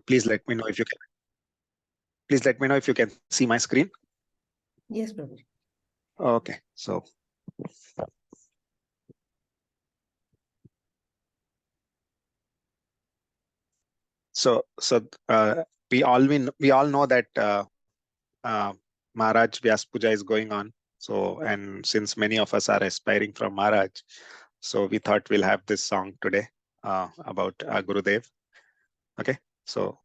Please let me know if you can. Please let me know if you can see my screen. Yes, Prabhuji. Okay, so we all know that Maharaj Vyas Puja is going on. So, and since many of us are aspiring from Maharaj, so we thought we'll have this song today about Gurudev. Okay, so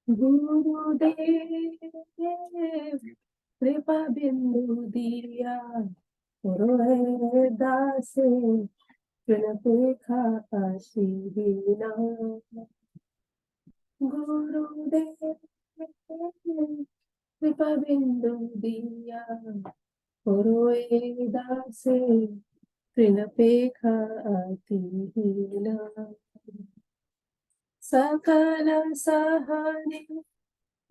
Gurudev Kripa Bindu Diya Purve Dase Pinapekha Ashirina Gurudev Kripa Bindu Diya Purve Dase Pinapekha Ashirina Sakala Sahani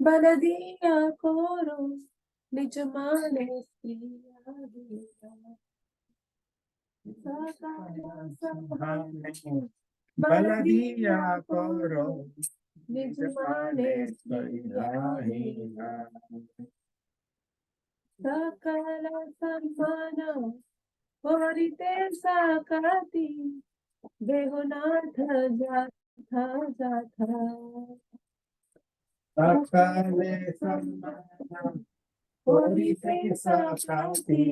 Baladiya Koro Nijmane Priya Diya Sakala Sahani Baladiya Koro Nijmane Priya Sakala Samana Varite Sakati Devunatha Jatha Jatha Sakale Samana Orite Sakati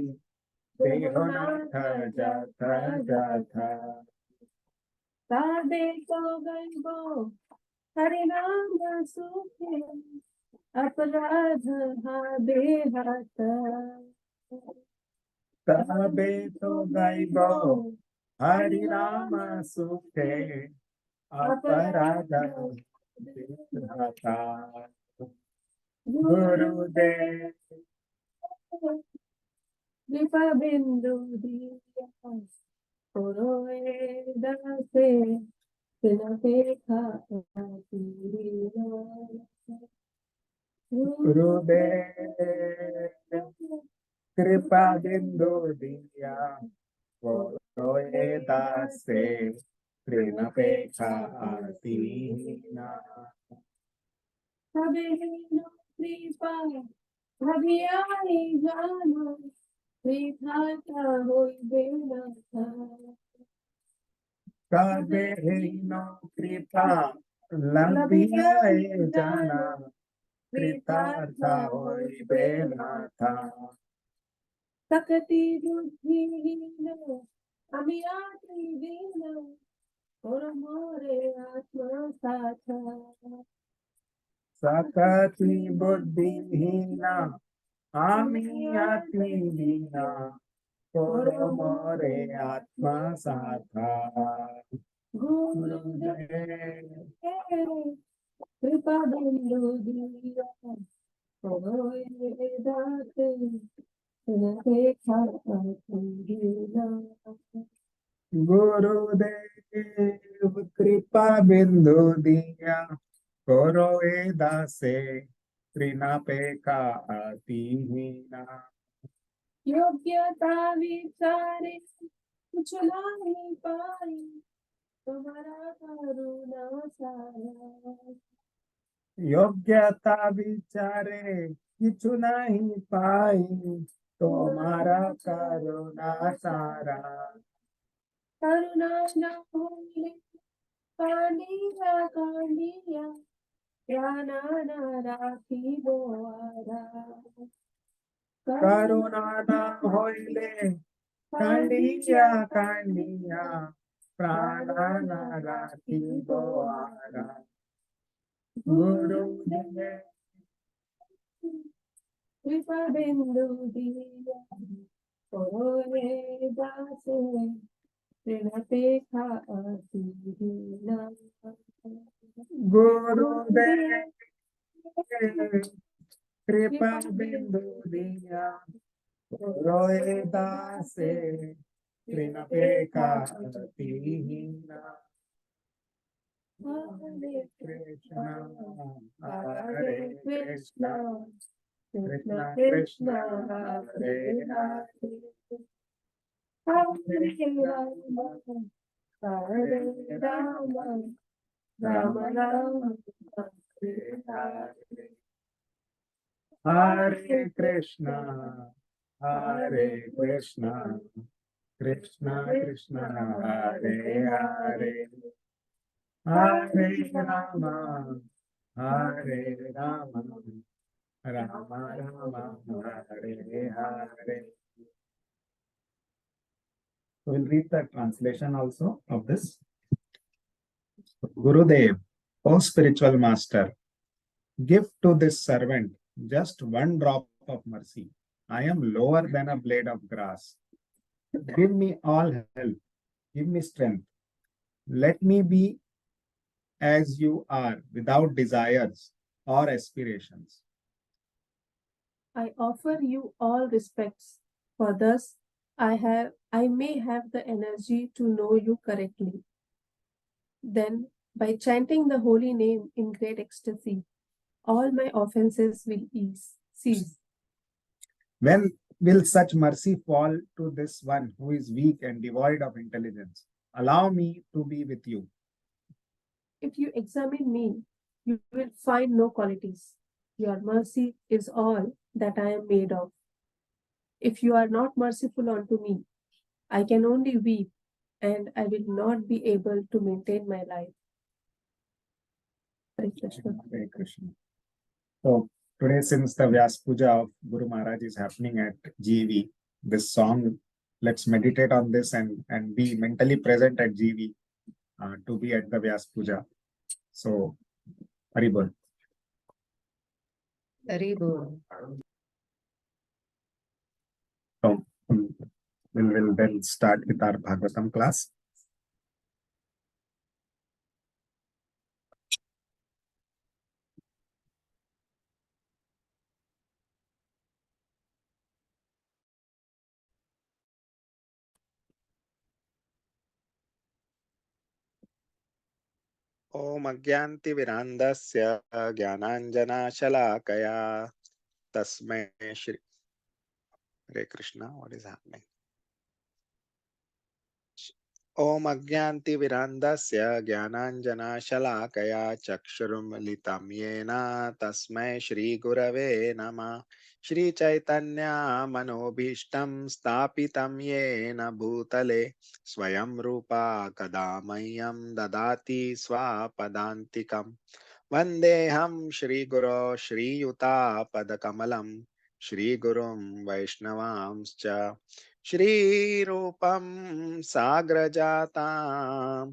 Devunatha Jatha Jatha Sade to Gaibo Harinama Sukhe Aparadha Habehata Tabe to Gaibo Hari Rama Sukhe Aparada Vithata Gurudev Kripa Bindu Diya Purve Dase Pinapekha Ashirina Gurudev Kripa Bindu Diya Purve Dase Prinapekha Atina Sabhino Kripa Bhavyani Jana Vithata Hoi Benatha Kabe no Kripa Labhiya Jana Kritartha Hoi Benatha Sakati Buddhihina Amiyati Dina Puramore Atma Satha Sakati Buddhihina Amiyati Dina Puramore Atma Satha Gurudev Kripa Bindu Diya Purve Dase Pinapekha Ashirina Gurudev Kripa Bindu Diya Koro Edase Trinapeka Atihina योग्यता विचारे कुछ नहीं पाई तुम्हारा करुणा सारा योग्यता विचारे किछु नहीं पाई तुम्हारा करुणा सारा करुणा न होने कांडिया कांडिया ज्ञाना न राखी बोआरा करुणा न होइले कांडिया कांडिया प्राण न राखी बोआरा गुरुदेव कृपा बिंदु दिया कोरे दासे प्रणपेखा असीना गुरुदेव कृपा बिंदु दिया रोए दासे त्रिनपेका अतिहीना हरे कृष्ण हरे Krishna Krishna Krishna Krishna Krishna Hare Hare Hare Hare Hare Ram Hare Rama, Rama Rama, Hare Krishna, Hare Krishna, Krishna Krishna, Hare Hare, Hare Rama, Hare Rama, Rama Rama, Hare Hare. We'll read the translation also of this. Gurudev, O spiritual master, give to this servant just one drop of mercy. I am lower than a blade of grass. Give me all help. Give me strength. Let me be as you are, without desires or aspirations. I offer you all respects, for thus I may have the energy to know you correctly. Then, by chanting the holy name in great ecstasy, all my offenses will cease. When will such mercy fall to this one who is weak and devoid of intelligence? Allow me to be with you. If you examine me, you will find no qualities. Your mercy is all that I am made of. If you are not merciful unto me, I can only weep, and I will not be able to maintain my life. Hare Krishna. Hare Krishna. So today, since the Vyas Puja of Guru Maharaj is happening at GV, this song, let's meditate on this and be mentally present at GV to be at the Vyas Puja. So, Haribol. Haribol. So, we'll then start with our Bhagavatam class. ॐ अज्ञान्तिविरान्दस्य ज्ञानाञ्जनाशलाकया तस्मै Shri Hare Krishna. What is happening? ॐ अज्ञान्तिविरान्दस्य ज्ञानाञ्जनाशलाकया चक्षुरुन्मिलितं येन तस्मै श्रीगुरवे नमः श्रीचैतन्यमनोभीष्टं स्थापितं येन भूतले स्वयं रूपा कदा मह्यं ददाति स्वापदान्तिकम् वन्देऽहं श्रीगुरो श्रीयुतापदकमलं श्रीगुरुं वैष्णवांश्च श्रीरूपं साग्रजातां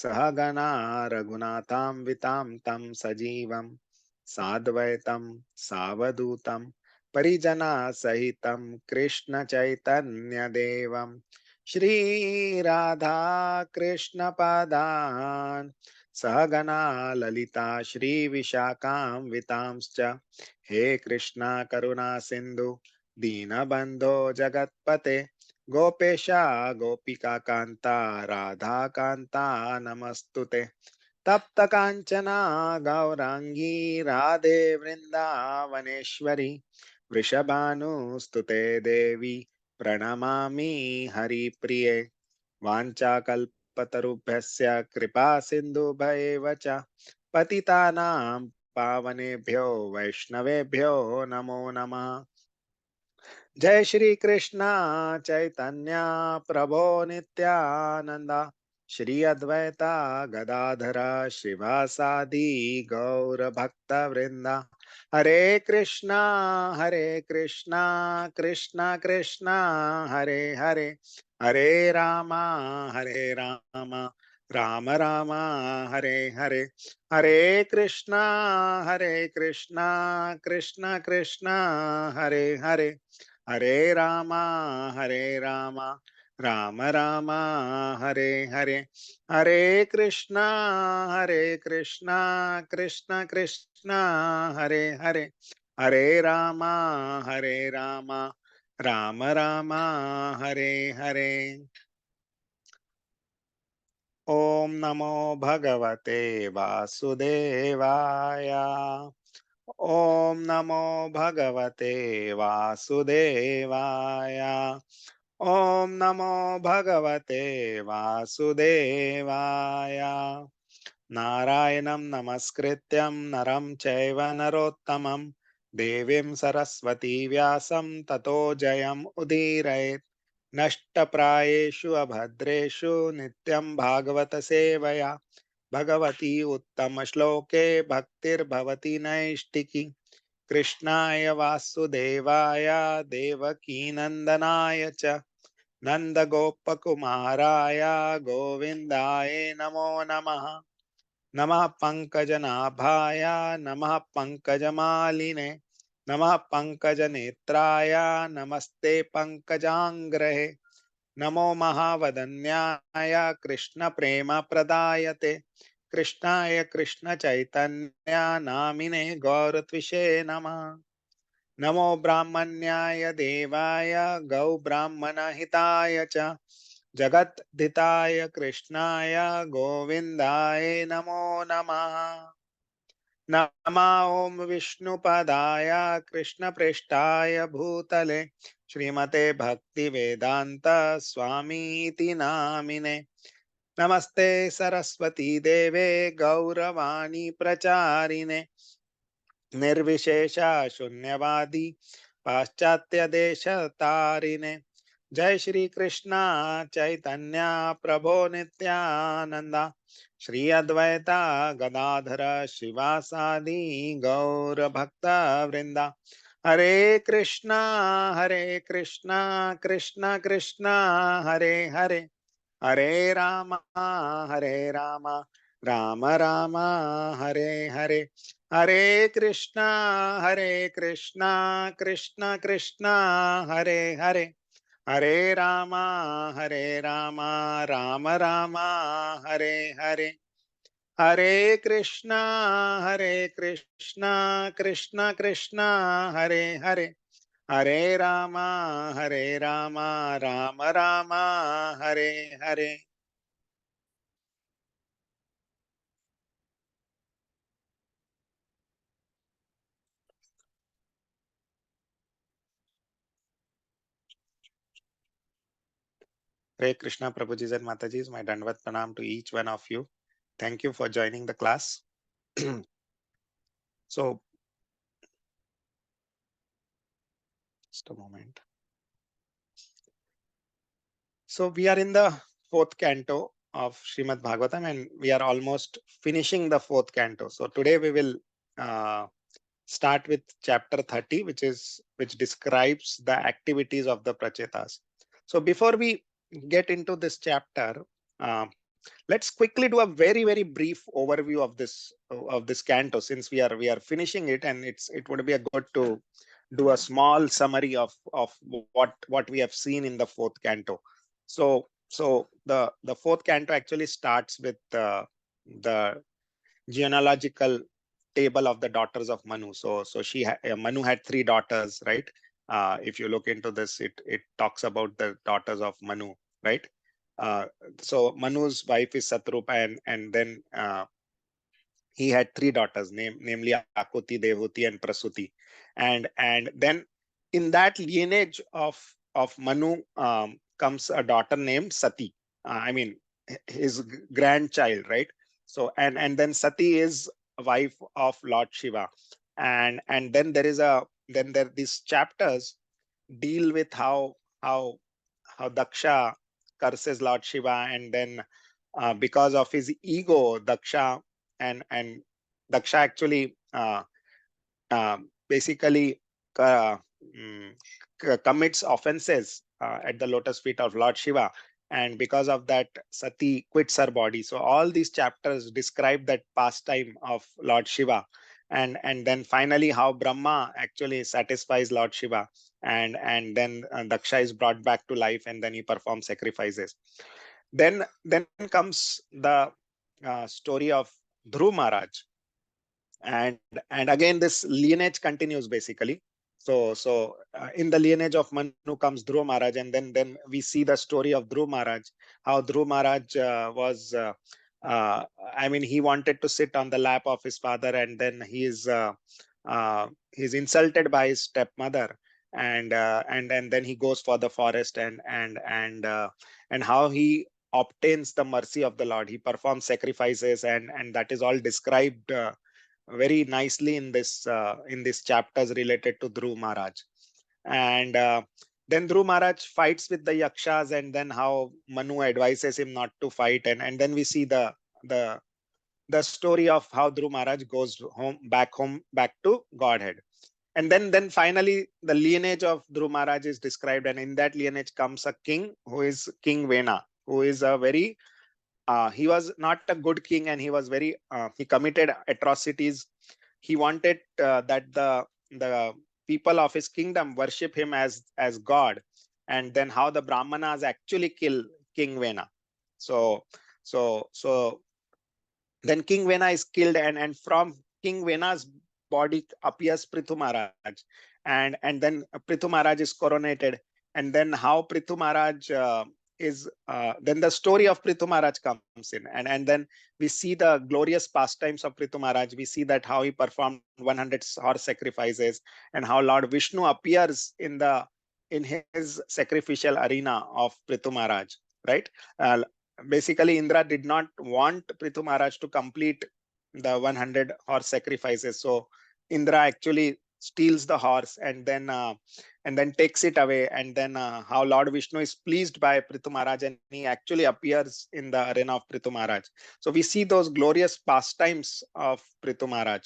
सहगणा रघुनाथां वितां तं सजीवं साद्वैतं सावधूतं परिजनसहितं कृष्णचैतन्यदेवं श्रीराधा कृष्णपदान् सहगणा ललिता श्रीविशाखां वितांश्च हे कृष्णा करुणा सिन्धु दीनबन्धो जगत्पते गोपेशा गोपिका कान्ता राधा कान्ता नमस्तुते तप्त काञ्चना गौरांगी राधे वृन्दावनेश्वरी वृषभानुस्तुते देवी प्रणमामि हरिप्रिये वाञ्छाकल्पतरुभ्यश्च कृपा सिन्धुभ्येव च पतितानां पावनेभ्यो वैष्णवेभ्यो नमो नमः जय श्री कृष्ण चैतन्य प्रभो नित्यानंद श्री अद्वैता गदाधर श्रीवासादि गौर भक्त वृंदा हरे कृष्णा कृष्णा कृष्णा हरे हरे हरे रामा राम राम हरे हरे हरे कृष्णा कृष्णा कृष्णा हरे हरे हरे रामा राम राम हरे हरे हरे कृष्णा कृष्णा कृष्णा हरे हरे हरे रामा राम राम हरे हरे ओम नमो भगवते वासुदेवाय ओम नमो भगवते वासुदेवाय Om Namo Bhagavate Vasudevaya. Narayanam Namaskrityam Naram Chaiva Narottamam Devim Saraswati Vyasam Tato Jayam Udirayet. Nashtaprayeshu abhadreshu nityam bhagavata sevaya bhagavati uttama shloke bhaktir bhavati naishtiki krishnaya vasudevaya devaki nandanaya cha nanda gopakumaraya govindaye namo namaha नमः पंकजनाभाय नमः पंकजमालिने नमः पंकजनेत्राय नमस्ते पंकजांग्रहे नमो महावदन्याय कृष्ण प्रेम प्रदायते कृष्णाय कृष्ण चैतन्य नामिने गौरत्विषे नमः नमो ब्राह्मण्याय देवाय गौ ब्राह्मण हिताय च जगद्धिताय कृष्णाय गोविन्दाय नमो नमः नमः ओम विष्णुपदाय कृष्णप्रेष्ठाय भूतले श्रीमते भक्ति वेदांत स्वामीति नामिने नमस्ते सरस्वती देवे गौरवाणी प्रचारिणे निर्विशेष शून्यवादी पाश्चात्य देश तारिणे जय श्री कृष्णा चैतन्य प्रभो नित्यानंदा श्री अद्वैता गदाधर शिवासादि गौर भक्त वृंदा हरे Krishna Krishna Krishna Hare Hare Hare Ram Ram Ram Hare Hare Hare Krishna Krishna Krishna Hare Hare Hare Ram Ram Ram Hare Hare Hare Krishna Krishna Krishna Hare Hare Hare Ram Ram Hare Hare Hare Krishna Prabhujis and Matajis, my Dandvat Pranam to each one of you. Thank you for joining the class. So, just a moment. So, we are in the fourth canto of Srimad Bhagavatam and we are almost finishing the fourth canto. So, today we will start with chapter 30, which describes the activities of the Prachetas. So, before we get into this chapter, let's quickly do a very brief overview of this canto, since we are finishing it, and it would be a good to do a small summary of what we have seen in the fourth canto. So the fourth canto actually starts with the genealogical table of the daughters of Manu. So Manu had three daughters, right? If you look into this, it talks about the daughters of Manu, right? Uh, so Manu's wife is Satrupa, and then he had three daughters, namely Akuti, Devuti, and Prasuti, and then in that lineage of Manu comes a daughter named Sati. I mean, his grandchild, right? So and then Sati is a wife of Lord Shiva, and then these chapters deal with how Daksha curses Lord Shiva, and then because of his ego, Daksha and Daksha actually basically uh, mm, commits offenses at the lotus feet of Lord Shiva, and because of that, Sati quits her body. So all these chapters describe that pastime of Lord Shiva, and then finally how Brahma actually satisfies Lord Shiva, and then Daksha is brought back to life, and then he performs sacrifices. Then comes the story of Dhruv Maharaj, and again this lineage continues basically. So in the lineage of Manu comes Dhruv Maharaj, and then we see the story of Dhruv Maharaj, how Dhruv Maharaj was I mean, he wanted to sit on the lap of his father, and then he's insulted by his stepmother, and then he goes for the forest, and how he obtains the mercy of the Lord. He performs sacrifices, and that is all described very nicely in this chapters related to Dhruv Maharaj. And then Dhruv Maharaj fights with the yakshas, and then how Manu advises him not to fight, and then we see the the story of how Dhruv Maharaj goes home, back to Godhead. And then finally the lineage of Dhruv Maharaj is described, and in that lineage comes a king who is King Vena, who is a very he was not a good king, and he was very he committed atrocities. He wanted that the people of his kingdom worship him as God, and then how the Brahmanas actually kill King Vena. So then King Vena is killed, and from King Vena's body appears Prithu Maharaj, and then Prithu Maharaj is coronated. And then how Prithu Maharaj is then the story of Prithu Maharaj comes in, and then we see the glorious pastimes of Prithu Maharaj. We see that how he performed 100 horse sacrifices, and how Lord Vishnu appears in his sacrificial arena of Prithu Maharaj, right? Basically Indra did not want Prithu Maharaj to complete the 100 horse sacrifices, so Indra actually steals the horse, and then takes it away. And then how Lord Vishnu is pleased by Prithu Maharaj, and he actually appears in the arena of Prithu Maharaj. So we see those glorious pastimes of Prithu Maharaj.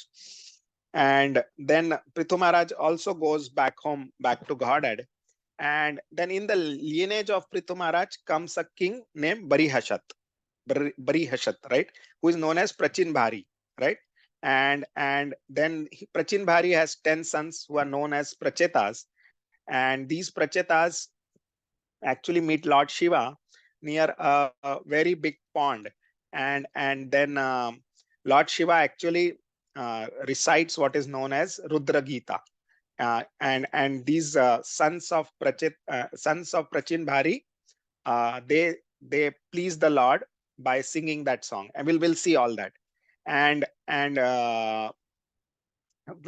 And then Prithu Maharaj also goes back home, back to Godhead. And then in the lineage of Prithu Maharaj comes a king named Barihashat, right, who is known as Prachin Bhari, right? And then Prachin Bhari has 10 sons who are known as Prachetas, and these Prachetas actually meet Lord Shiva near a very big pond, and then Lord Shiva actually recites what is known as Rudra Gita. And these sons of Prachin Bhari, they please the Lord by singing that song, and we'll see all that. And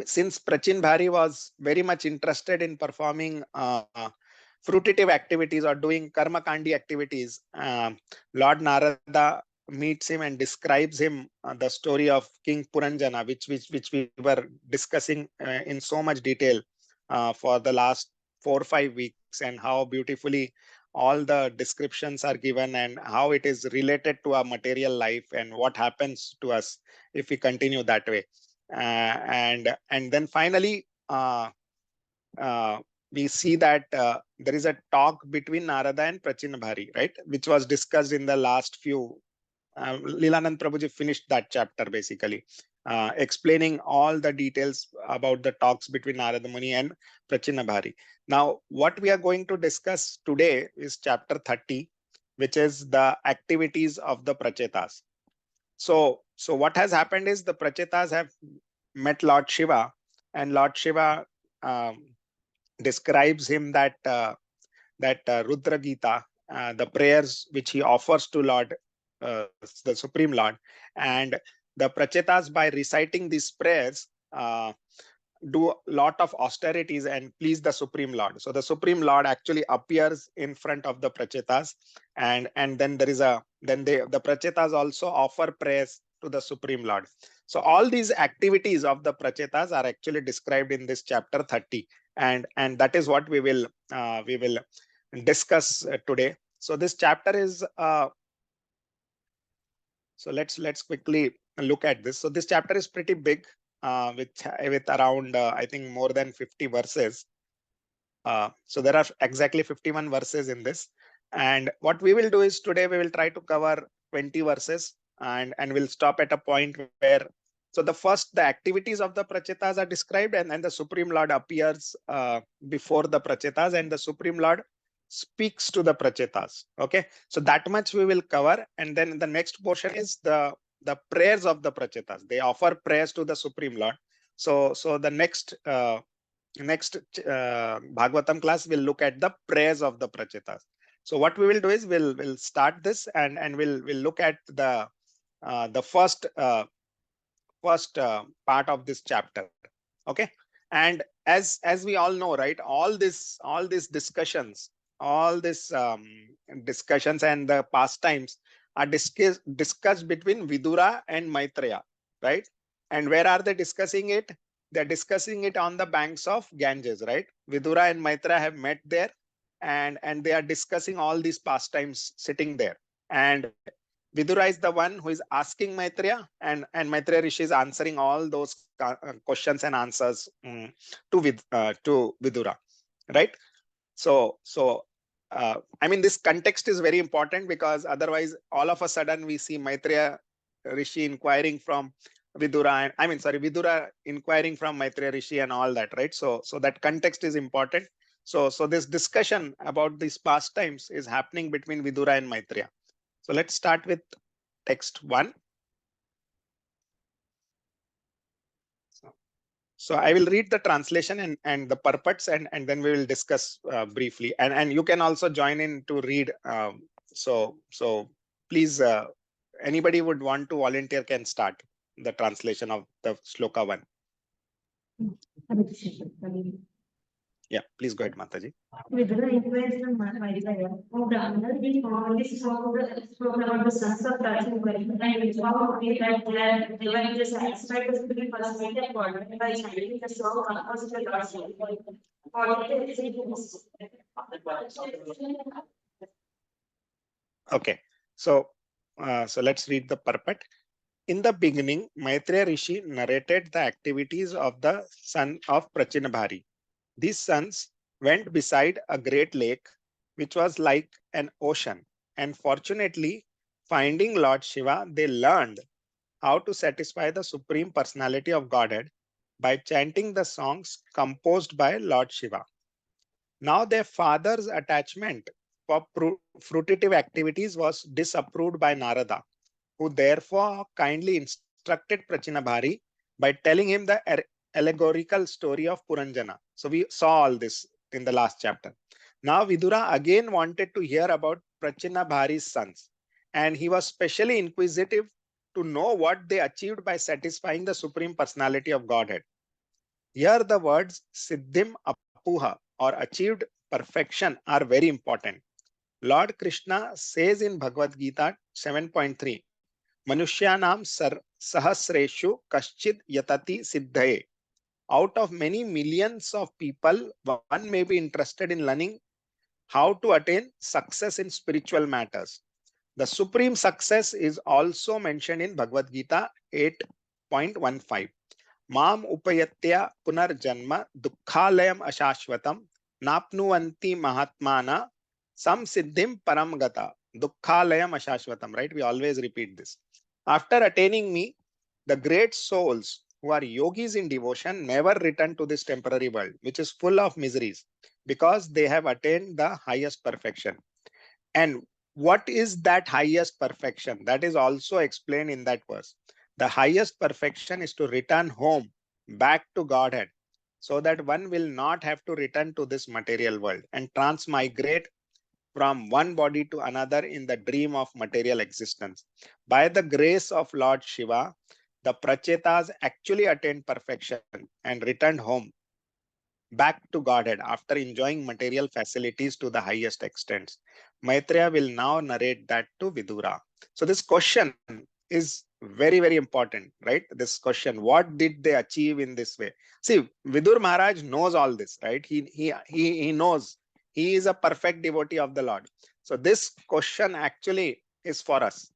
since Prachin Bhari was very much interested in performing fruitive activities or doing karma kandi activities, Lord Narada meets him and describes him the story of King Puranjana, which we were discussing in so much detail for the last 4 or 5 weeks, and how beautifully all the descriptions are given, and how it is related to our material life, and what happens to us if we continue that way. And then finally we see that there is a talk between Narada and Prachin Bhari, right, which was discussed in the last few. Lilananda Prabhuji finished that chapter basically, explaining all the details about the talks between Narada Muni and Prachin Bhari. Now, what we are going to discuss today is chapter 30, which is the activities of the Prachetas. So what has happened is the Prachetas have met Lord Shiva, and Lord Shiva describes him that Rudra Gita, the prayers which he offers to Lord, the Supreme Lord, and the Prachetas, by reciting these prayers, do a lot of austerities and please the Supreme Lord. So the Supreme Lord actually appears in front of the Prachetas, and then there is the Prachetas also offer prayers to the Supreme Lord. So all these activities of the Prachetas are actually described in this chapter 30, and that is what we will discuss today. So this chapter is so let's quickly look at this. So this chapter is pretty big, with around I think more than 50 verses. So there are exactly 51 verses in this, and what we will do is today we will try to cover 20 verses, and we'll stop at a point where, so the activities of the Prachetas are described, and the Supreme Lord appears before the Prachetas, and the Supreme Lord speaks to the Prachetas. Okay, so that much we will cover, and then the next portion is the prayers of the Prachetas. They offer prayers to the Supreme Lord. So the next Bhagavatam class will look at the prayers of the Prachetas. So what we will do is we'll start this, and we'll look at the first part of this chapter. Okay, and as we all know, right, all these discussions, all this discussions and the pastimes are discussed between Vidura and Maitreya, right? And where are they discussing it? They're discussing it on the banks of Ganges, right? Vidura and Maitreya have met there, and they are discussing all these pastimes sitting there. And Vidura is the one who is asking Maitreya, and Maitreya Rishi is answering all those questions and answers to Vidura, right? So I mean, this context is very important, because otherwise all of a sudden we see Maitreya Rishi inquiring from Vidura, and Vidura inquiring from Maitreya Rishi and all that, right? So that context is important. So this discussion about these pastimes is happening between Vidura and Maitreya. So let's start with text 1. So I will read the translation and the purports, and then we will discuss briefly. And you can also join in to read. So please, anybody would want to volunteer can start the translation of the Shloka 1. Yeah, please go ahead, Mataji. Vidura inquires from Maitreya, "O Brahmana, we already spoke about the sons of touching wealth, and we found that they were just satisfied with the personality of God by chanting the song composed by Lord's name. Okay, so let's read the purport. In the beginning, Maitreya Rishi narrated the activities of the son of Prachinabhari. These sons went beside a great lake, which was like an ocean, and fortunately, finding Lord Shiva, they learned how to satisfy the Supreme Personality of Godhead by chanting the songs composed by Lord Shiva. Now their father's attachment for fruitive activities was disapproved by Narada, who therefore kindly instructed Prachinabhari by telling him the allegorical story of Puranjana. So we saw all this in the last chapter. Now Vidura again wanted to hear about Prachinabhari's sons, and he was specially inquisitive to know what they achieved by satisfying the Supreme Personality of Godhead. Here the words Siddhim Apuha, or achieved perfection, are very important. Lord Krishna says in Bhagavad Gita 7.3, Manushyanam sahasreshu kaschid yatati siddhaye. Out of many millions of people, one may be interested in learning how to attain success in spiritual matters. The supreme success is also mentioned in Bhagavad Gita 8.15. Mam upayatya punarjanma dukkhalayam ashashvatam napnuvanti mahatmana samsiddhim paramgata dukkhalayam ashashvatam. Right? We always repeat this. After attaining me, the great souls who are yogis in devotion never return to this temporary world, which is full of miseries, because they have attained the highest perfection. And what is that highest perfection? That is also explained in that verse. The highest perfection is to return home, back to Godhead, so that one will not have to return to this material world and transmigrate from one body to another in the dream of material existence. By the grace of Lord Shiva, the Prachetas actually attained perfection and returned home, back to Godhead, after enjoying material facilities to the highest extent. Maitreya will now narrate that to Vidura. So this question is very, very important, right? This question, what did they achieve in this way? See, Vidur Maharaj knows all this, right? He knows. He is a perfect devotee of the Lord. So this question actually is for us.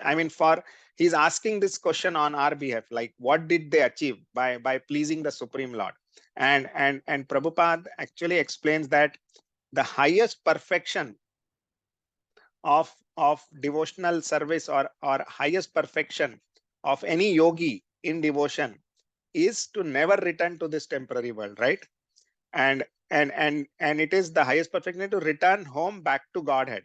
I mean, he's asking this question on our behalf, like what did they achieve by pleasing the Supreme Lord? And Prabhupada actually explains that the highest perfection of devotional service, or highest perfection of any yogi in devotion, is to never return to this temporary world, right? And it is the highest perfection to return home, back to Godhead,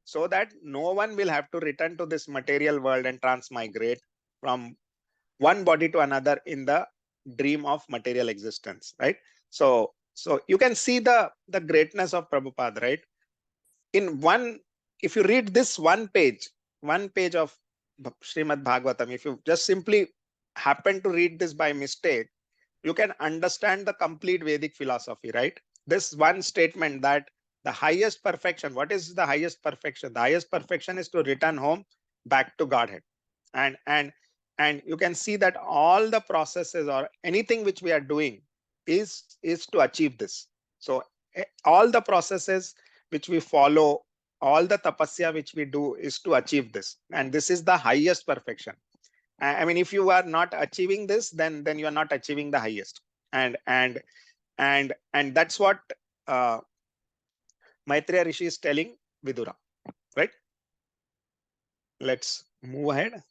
so that no one will have to return to this material world and transmigrate from one body to another in the dream of material existence, right? So you can see the greatness of Prabhupada, right? In one, if you read this one page of Srimad Bhagavatam, if you just simply happen to read this by mistake, you can understand the complete Vedic philosophy, right? This one statement that the highest perfection, what is the highest perfection? The highest perfection is to return home back to Godhead. And you can see that all the processes or anything which we are doing is to achieve this. So all the processes which we follow, all the tapasya which we do is to achieve this, and this is the highest perfection. I mean, if you are not achieving this, then you are not achieving the highest. And that's what uh, Maitreya Rishi is telling Vidura, right? Let's move ahead.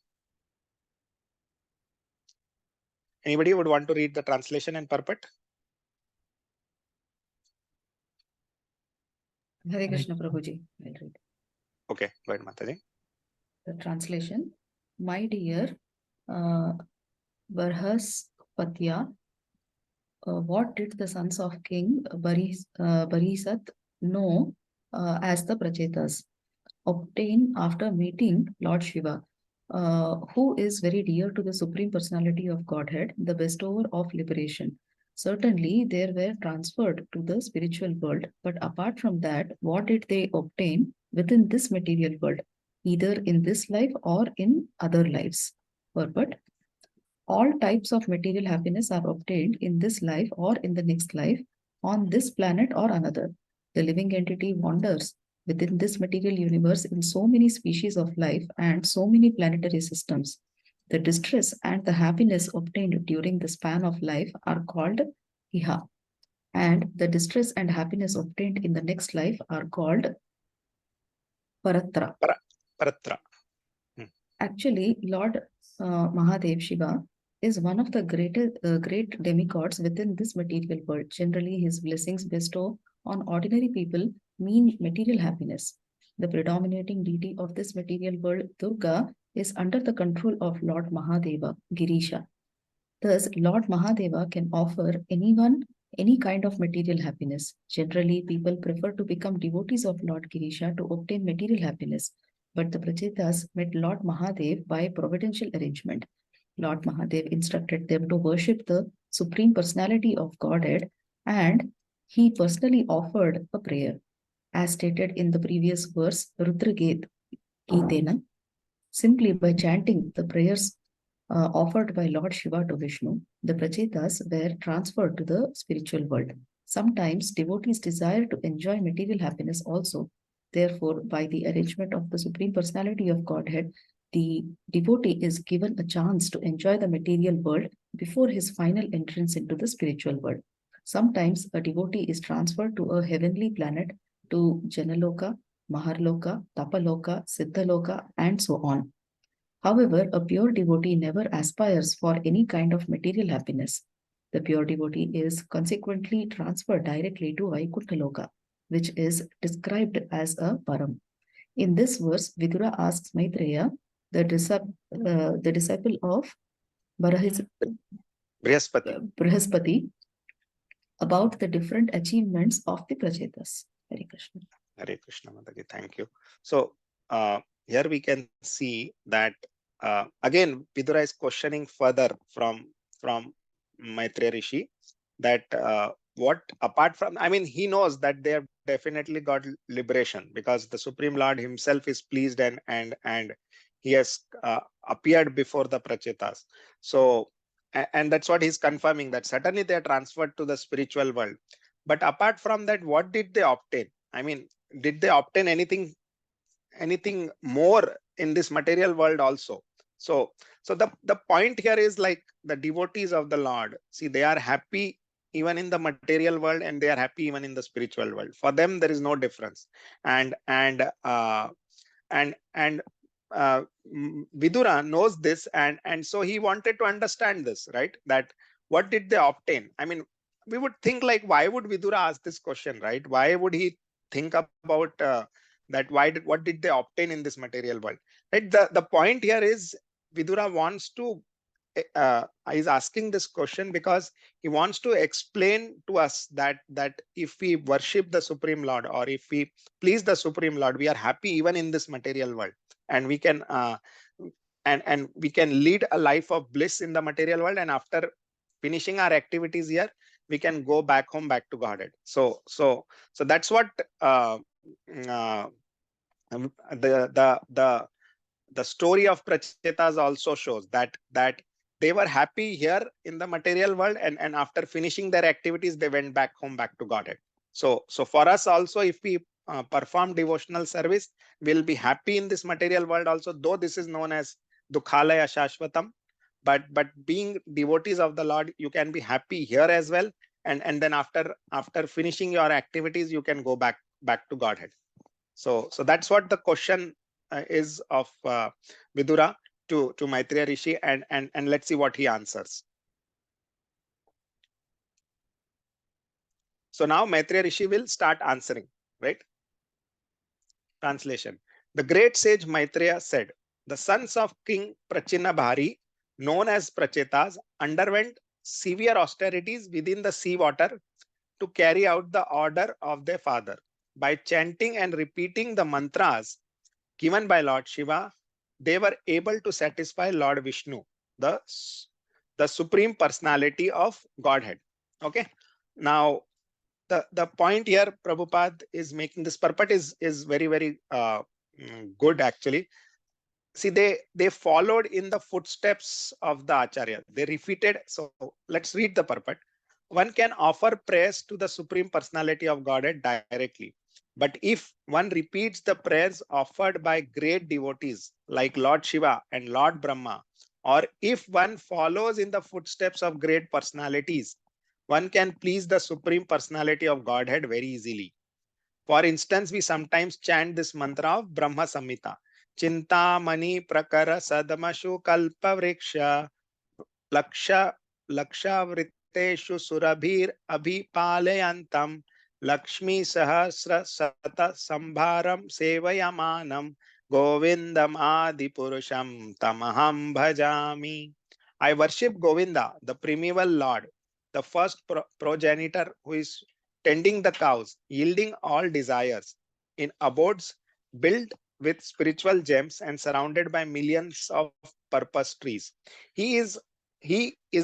Anybody would want to read the translation and purport? Hare Krishna Prabhuji. I'll read. Okay, go ahead, Mataji. The translation. My dear Barhaspatya, what did the sons of King Barisat know as the Prachetas? Obtain after meeting Lord Shiva, who is very dear to the Supreme Personality of Godhead, the bestower of liberation. Certainly, they were transferred to the spiritual world, but apart from that, what did they obtain within this material world, either in this life or in other lives? Purport. All types of material happiness are obtained in this life or in the next life, on this planet or another. The living entity wanders within this material universe in so many species of life and so many planetary systems. The distress and the happiness obtained during the span of life are called iha, and the distress and happiness obtained in the next life are called paratra. Paratra. Actually, Lord Mahadev Shiva is one of the great demigods within this material world. Generally, his blessings bestow on ordinary people mean material happiness. The predominating deity of this material world, Durga, is under the control of Lord Mahadeva, Girisha. Thus, Lord Mahadeva can offer anyone any kind of material happiness. Generally, people prefer to become devotees of Lord Girisha to obtain material happiness. But the Prachetas met Lord Mahadev by providential arrangement. Lord Mahadev instructed them to worship the Supreme Personality of Godhead, and he personally offered a prayer. As stated in the previous verse, Rudra Gitena, simply by chanting the prayers offered by Lord Shiva to Vishnu, the Prachetas were transferred to the spiritual world. Sometimes devotees desire to enjoy material happiness also. Therefore, by the arrangement of the Supreme Personality of Godhead, the devotee is given a chance to enjoy the material world before his final entrance into the spiritual world. Sometimes a devotee is transferred to a heavenly planet, to Janaloka, Maharloka, Tapaloka, Siddhaloka, and so on. However, a pure devotee never aspires for any kind of material happiness. The pure devotee is consequently transferred directly to Vaikuntha Loka, which is described as a param. In this verse, Vidura asks Maitreya, the disciple of Brihaspati, about the different achievements of the Prachetas. Hare Krishna. Hare Krishna, Mataji. Thank you. So here we can see that again Vidura is questioning further from Maitreya Rishi that what apart from, I mean, he knows that they have definitely got liberation because the Supreme Lord himself is pleased and he has appeared before the Prachetas. So and that's what he's confirming, that certainly they are transferred to the spiritual world. But apart from that, what did they obtain? I mean, did they obtain anything more in this material world also? So the point here is like the devotees of the Lord, see, they are happy even in the material world and they are happy even in the spiritual world. For them there is no difference. And Vidura knows this, and so he wanted to understand this, right? That what did they obtain? I mean, we would think like, why would Vidura ask this question, right? Why would he think about that? What did they obtain in this material world, right? The point here is Vidura wants to is asking this question because he wants to explain to us that if we worship the Supreme Lord or if we please the Supreme Lord, we are happy even in this material world, and we can we can lead a life of bliss in the material world, and after finishing our activities here, we can go back home, back to Godhead. So that's what uh, the story of Prachetas also shows, that they were happy here in the material world, and after finishing their activities, they went back home, back to Godhead. So for us also, if we perform devotional service, we'll be happy in this material world also, though this is known as Dukhalaya Shashvatam. But being devotees of the Lord, you can be happy here as well, and then after finishing your activities, you can go back to Godhead. So that's what the question is of Vidura to Maitreya Rishi, and let's see what he answers. So now Maitreya Rishi will start answering, right? Translation. The great sage Maitreya said, the sons of King Prachinabhari, known as Prachetas, underwent severe austerities within the sea water to carry out the order of their father. By chanting and repeating the mantras given by Lord Shiva, they were able to satisfy Lord Vishnu, the Supreme Personality of Godhead. Okay. Now, the point here Prabhupada is making, this purport is very, very good actually. See, they followed in the footsteps of the Acharya. They repeated. So let's read the purport. One can offer prayers to the Supreme Personality of Godhead directly. But if one repeats the prayers offered by great devotees like Lord Shiva and Lord Brahma, or if one follows in the footsteps of great personalities, one can please the Supreme Personality of Godhead very easily. For instance, we sometimes chant this mantra of Brahma Samhita. Chintamani prakara sadmashu kalpa vriksha laksha vritteshu surabhir abhipalayantam Lakshmi sahasra sata sambharam sevayamanam Govindam adi purusham tamaham bhajami. I worship Govinda, the primeval Lord, the first progenitor who is tending the cows, yielding all desires, in abodes built with spiritual gems and surrounded by millions of purpose trees. He is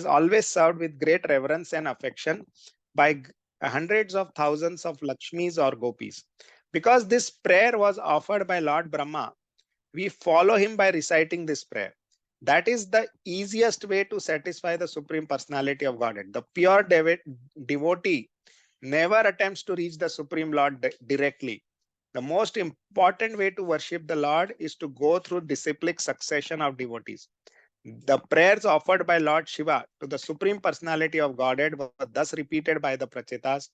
always served with great reverence and affection by hundreds of thousands of Lakshmis or Gopis. Because this prayer was offered by Lord Brahma, we follow him by reciting this prayer. That is the easiest way to satisfy the Supreme Personality of Godhead. The pure devotee never attempts to reach the Supreme Lord directly. The most important way to worship the Lord is to go through disciplic succession of devotees. The prayers offered by Lord Shiva to the Supreme Personality of Godhead were thus repeated by the Prachetas,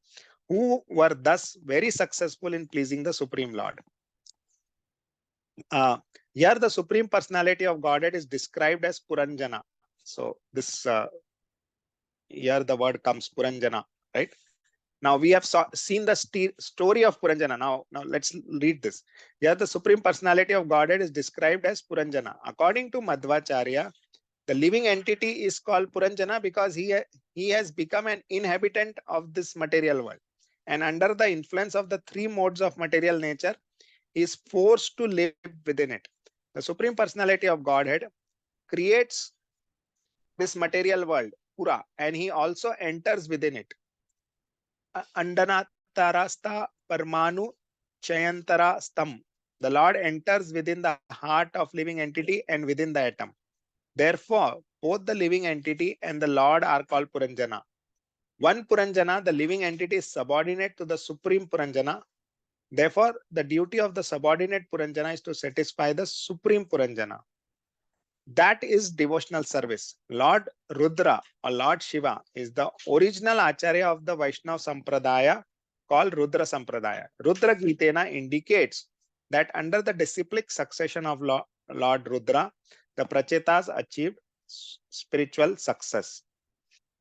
who were thus very successful in pleasing the Supreme Lord. Here the Supreme Personality of Godhead is described as Puranjana. So this here the word comes Puranjana, right? Now we have seen the story of Puranjana. Now let's read this. Here the Supreme Personality of Godhead is described as Puranjana. According to Madhvacharya, the living entity is called Puranjana because he has become an inhabitant of this material world. And under the influence of the three modes of material nature, he is forced to live within it. The Supreme Personality of Godhead creates this material world, Pura, and he also enters within it. Andana Tarasta Parmanu Chayantara Stam. The Lord enters within the heart of living entity and within the atom. Therefore, both the living entity and the Lord are called Puranjana. One Puranjana, the living entity, is subordinate to the Supreme Puranjana. Therefore, the duty of the subordinate Puranjana is to satisfy the Supreme Puranjana. That is devotional service. Lord Rudra or Lord Shiva is the original Acharya of the Vaishnava Sampradaya called Rudra Sampradaya. Rudra Gitena indicates that under the disciplic succession of Lord Rudra, the Prachetas achieved spiritual success.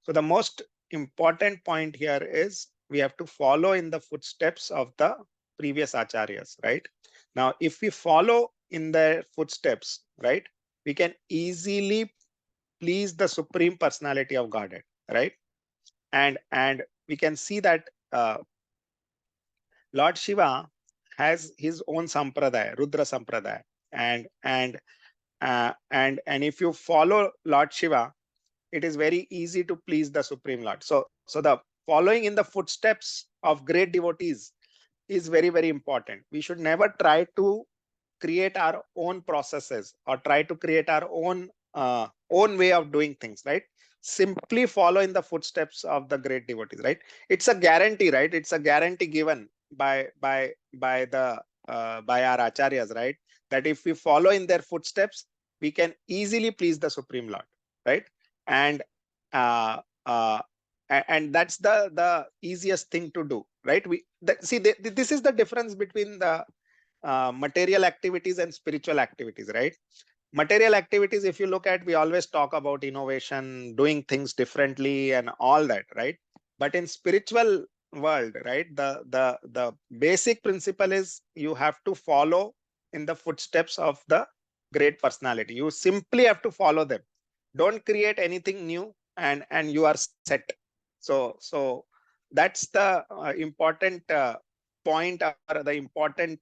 So the most important point here is we have to follow in the footsteps of the previous acharyas, right? Now, if we follow in their footsteps, right, we can easily please the Supreme Personality of Godhead, right? And we can see that Lord Shiva has his own sampradaya, Rudra Sampradaya, and if you follow Lord Shiva, it is very easy to please the Supreme Lord. So the following in the footsteps of great devotees is very, very important. We should never try to create our own processes or try to create our own way of doing things, right? Simply follow in the footsteps of the great devotees, right? It's a guarantee, right? It's a guarantee given by the by our acharyas, right? That if we follow in their footsteps, we can easily please the Supreme Lord, right? And uh, uh, and that's the easiest thing to do, right? This is the difference between the material activities and spiritual activities, right? Material activities, if you look at, we always talk about innovation, doing things differently and all that, right? But in spiritual world, right, the basic principle is you have to follow in the footsteps of the great personality. You simply have to follow them. Don't create anything new, and you are set. So that's the important point, or the important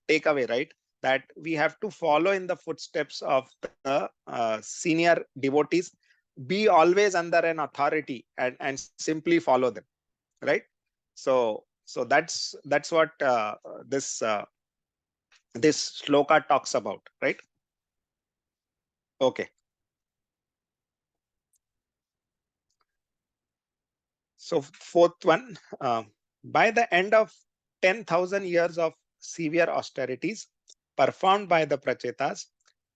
takeaway, right? That we have to follow in the footsteps of the senior devotees, be always under an authority, and simply follow them, right? So that's what this shloka talks about, right? Okay. So fourth one, by the end of 10,000 years of severe austerities performed by the Prachetas,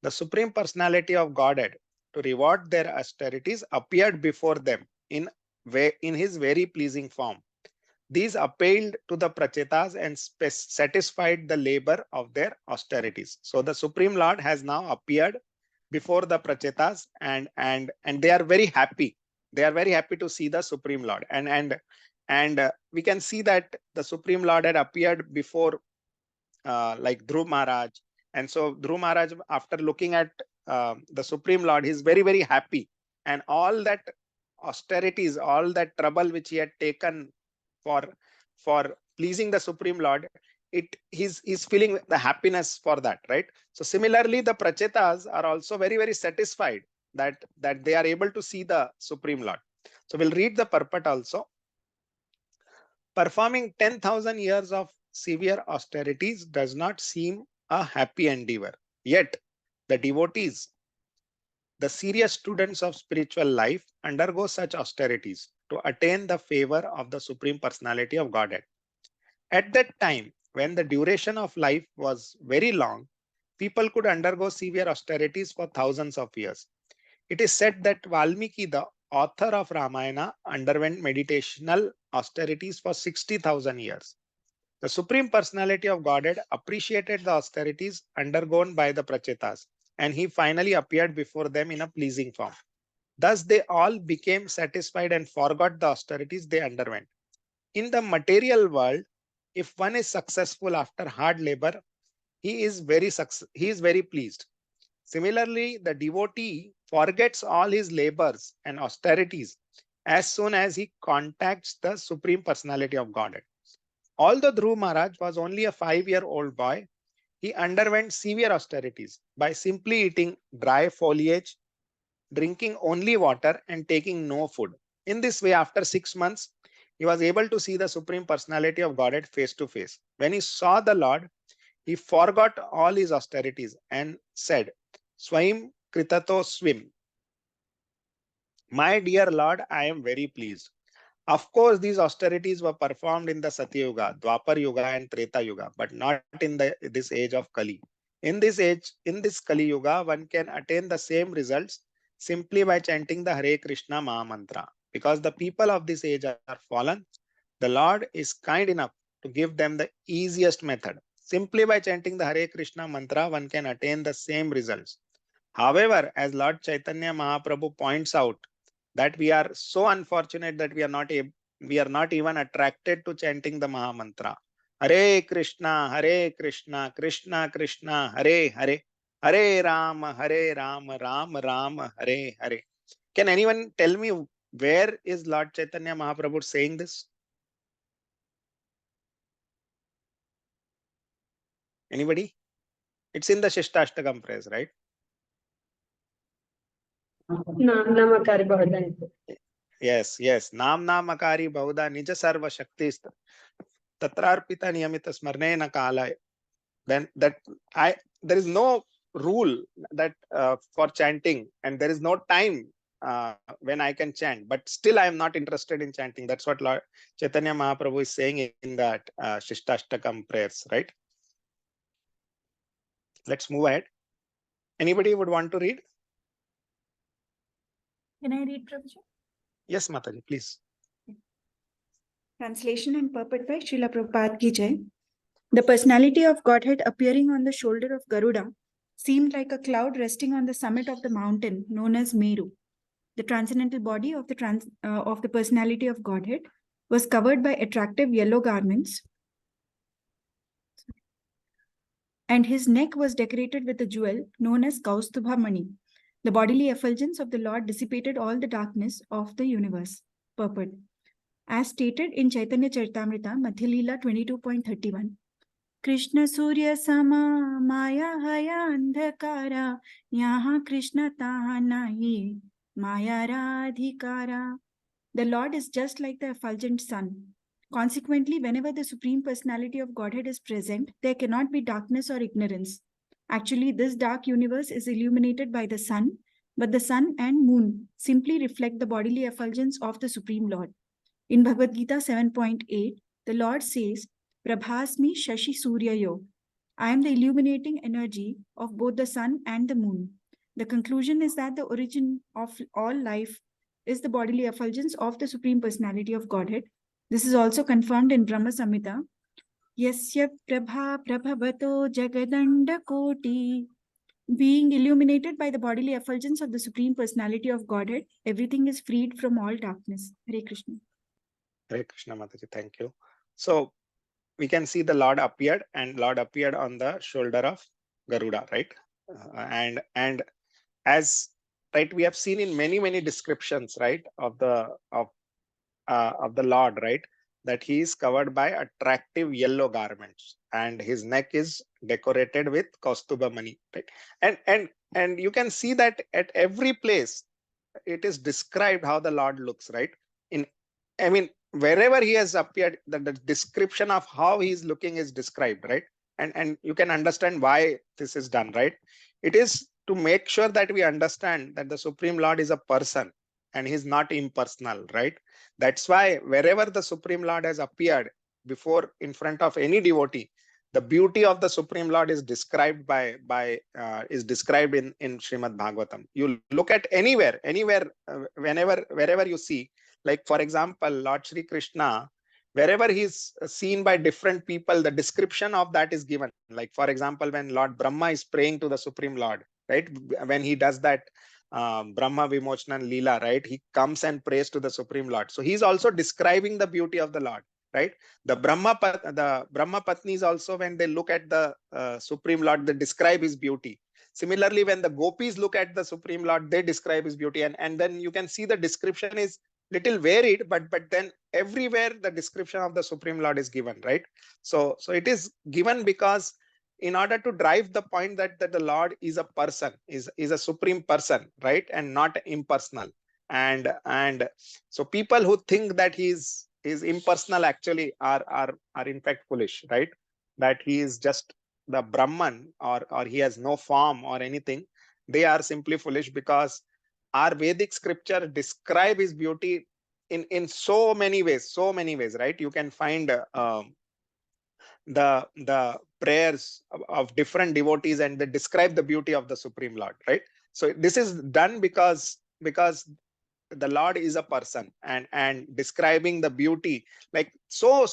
the Supreme Personality of Godhead, to reward their austerities, appeared before them in his very pleasing form. These appealed to the Prachetas and satisfied the labor of their austerities. So the Supreme Lord has now appeared before the Prachetas, and they are very happy. They are very happy to see the Supreme Lord. And we can see that the Supreme Lord had appeared before like Dhruv Maharaj. And so Dhruv Maharaj, after looking at the Supreme Lord, he's very, very happy. And all that austerities, all that trouble which he had taken for pleasing the Supreme Lord, he's feeling the happiness for that, right? So similarly, the Prachetas are also very, very satisfied that they are able to see the Supreme Lord. So we'll read the purport also. Performing 10,000 years of severe austerities does not seem a happy endeavor. Yet, the devotees, the serious students of spiritual life, undergo such austerities to attain the favor of the Supreme Personality of Godhead. At that time, when the duration of life was very long, people could undergo severe austerities for thousands of years. It is said that Valmiki, the author of Ramayana, underwent meditational austerities for 60,000 years. The Supreme Personality of Godhead appreciated the austerities undergone by the Prachetas, and he finally appeared before them in a pleasing form. Thus, they all became satisfied and forgot the austerities they underwent. In the material world, if one is successful after hard labor, he is very pleased. Similarly, the devotee forgets all his labors and austerities as soon as he contacts the Supreme Personality of Godhead. Although Dhruv Maharaj was only a 5-year-old boy, he underwent severe austerities by simply eating dry foliage, drinking only water, and taking no food. In this way, after 6 months, he was able to see the Supreme Personality of Godhead face to face. When he saw the Lord, he forgot all his austerities and said, Swaim Kritato Swim. My dear Lord, I am very pleased. Of course, these austerities were performed in the Satyuga, Dwapar Yuga, and Treta Yuga, but not in this age of Kali. In this Kali Yuga, one can attain the same results simply by chanting the Hare Krishna Maha Mantra. Because the people of this age are fallen, the Lord is kind enough to give them the easiest method. Simply by chanting the Hare Krishna mantra, one can attain the same results. However, as Lord Chaitanya Mahaprabhu points out, that we are so unfortunate that we are not even attracted to chanting the Maha Mantra. Hare Krishna, Krishna Krishna, Hare Hare, Hare Ram, Ram Ram, Hare Hare. Can anyone tell me where is Lord Chaitanya Mahaprabhu saying this? Anybody? It's in the Shishtastakam phrase, right? Namakari Bhavadani. Yes, yes. Nam namakari Bauda Nija Sarva Shakti Tatrarpita Niyamita Smarnena Kalaya. Then that there is no rule that for chanting, and there is no time when I can chant, but still I am not interested in chanting. That's what Lord Chaitanya Mahaprabhu is saying in that Shishtastakam prayers, right? Let's move ahead. Anybody would want to read? Can I read, Prabhuji? Yes, Mataji, please. Translation and purport by Srila Prabhupada Ki Jai. The personality of Godhead appearing on the shoulder of Garuda seemed like a cloud resting on the summit of the mountain known as Meru. The transcendental body of the personality of Godhead was covered by attractive yellow garments, and his neck was decorated with a jewel known as Kaustubha Mani. The bodily effulgence of the Lord dissipated all the darkness of the universe. Purport. As stated in Chaitanya Charitamrita, Madhya Leela 22.31, Krishna Surya Sama Maya Haya Andhakara Yaha Krishna Taha Nahi Maya Radhikara. The Lord is just like the effulgent sun. Consequently, whenever the Supreme Personality of Godhead is present, there cannot be darkness or ignorance. Actually, this dark universe is illuminated by the sun, but the sun and moon simply reflect the bodily effulgence of the Supreme Lord. In Bhagavad Gita 7.8, the Lord says, Prabhasmi Shashi Suryayo. I am the illuminating energy of both the sun and the moon. The conclusion is that the origin of all life is the bodily effulgence of the Supreme Personality of Godhead. This is also confirmed in Brahma Samhita. Yasya Prabha Prabhavato Jagadanda Koti. Being illuminated by the bodily effulgence of the Supreme Personality of Godhead, everything is freed from all darkness. Hare Krishna. Hare Krishna, Mataji, thank you. So we can see the Lord appeared, and Lord appeared on the shoulder of Garuda, right? And as right, we have seen in many descriptions, right, of the Lord, right, that he is covered by attractive yellow garments, and his neck is decorated with Kaustubha Mani, right? And you can see that at every place it is described how the Lord looks, right? I mean, wherever he has appeared, the description of how he is looking is described, right? And you can understand why this is done, right? It is to make sure that we understand that the Supreme Lord is a person and he's not impersonal, right? That's why wherever the Supreme Lord has appeared before in front of any devotee, the beauty of the Supreme Lord is described is described in Srimad Bhagavatam. You look at anywhere, wherever you see, like for example, Lord Shri Krishna, wherever he's seen by different people, the description of that is given. Like for example, when Lord Brahma is praying to the Supreme Lord, right? When he does that Brahma Vimochanan Leela, right? He comes and prays to the Supreme Lord. So he's also describing the beauty of the Lord, right? The Brahma Patnis also, when they look at the Supreme Lord, they describe his beauty. Similarly, when the gopis look at the Supreme Lord, they describe his beauty, and then you can see the description is little varied, but then everywhere the description of the Supreme Lord is given, right? So it is given because in order to drive the point that the Lord is a person, is a supreme person, right, and not impersonal. And so people who think that he is impersonal actually are in fact foolish, right? That he is just the Brahman, or he has no form or anything. They are simply foolish, because our Vedic scripture describe his beauty in so many ways, right? You can find the prayers of different devotees, and they describe the beauty of the Supreme Lord, right? So this is done because the Lord is a person, and describing the beauty, like so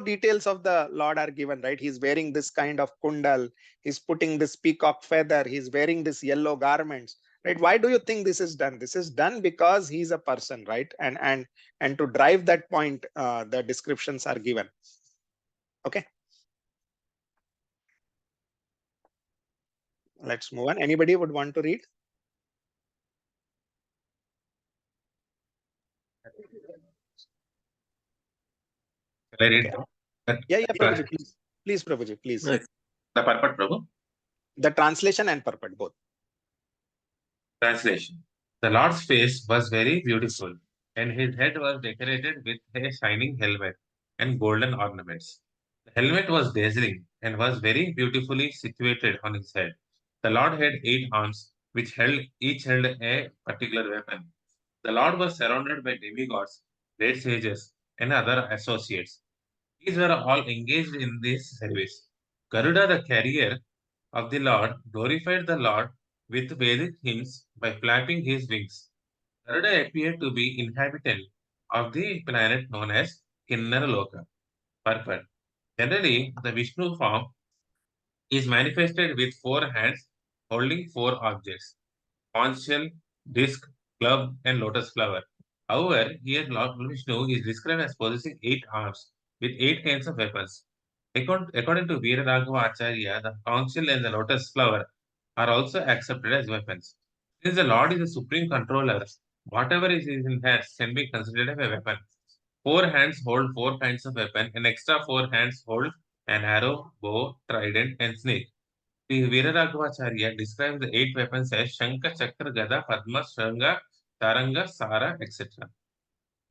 details of the Lord are given, right? He's wearing this kind of kundal, he's putting this peacock feather, he's wearing this yellow garments, right? Why do you think this is done? This is done because he's a person, right? And to drive that point, the descriptions are given. Okay, let's move on. Anybody would want to read? Shall I read? Yeah, Prabhuji, please, Prabhuji, please. The purport, Prabhu. The translation and purport both. Translation. The Lord's face was very beautiful, and his head was decorated with a shining helmet and golden ornaments. The helmet was dazzling and was very beautifully situated on his head. The Lord had 8 arms, which each held a particular weapon. The Lord was surrounded by demigods, great sages, and other associates. These were all engaged in this service. Garuda, the carrier of the Lord, glorified the Lord with Vedic hymns by flapping his wings. Garuda appeared to be inhabitant of the planet known as Kinnaraloka, purple. Generally, the Vishnu form is manifested with 4 hands holding 4 objects: conch shell, disc, club, and lotus flower. However, here Lord Vishnu is described as possessing 8 arms with 8 kinds of weapons. According to Veera Raghava Acharya, the conch shell and the lotus flower are also accepted as weapons. Since the Lord is the supreme controller, whatever is in his hands can be considered as a weapon. 4 hands hold 4 kinds of weapon, and extra 4 hands hold an arrow, bow, trident, and snake. The Veeraraghavacharya describes the 8 weapons as Shankha, Chakra, Gada, Padma, Shanga, Taranga, Sara, etc.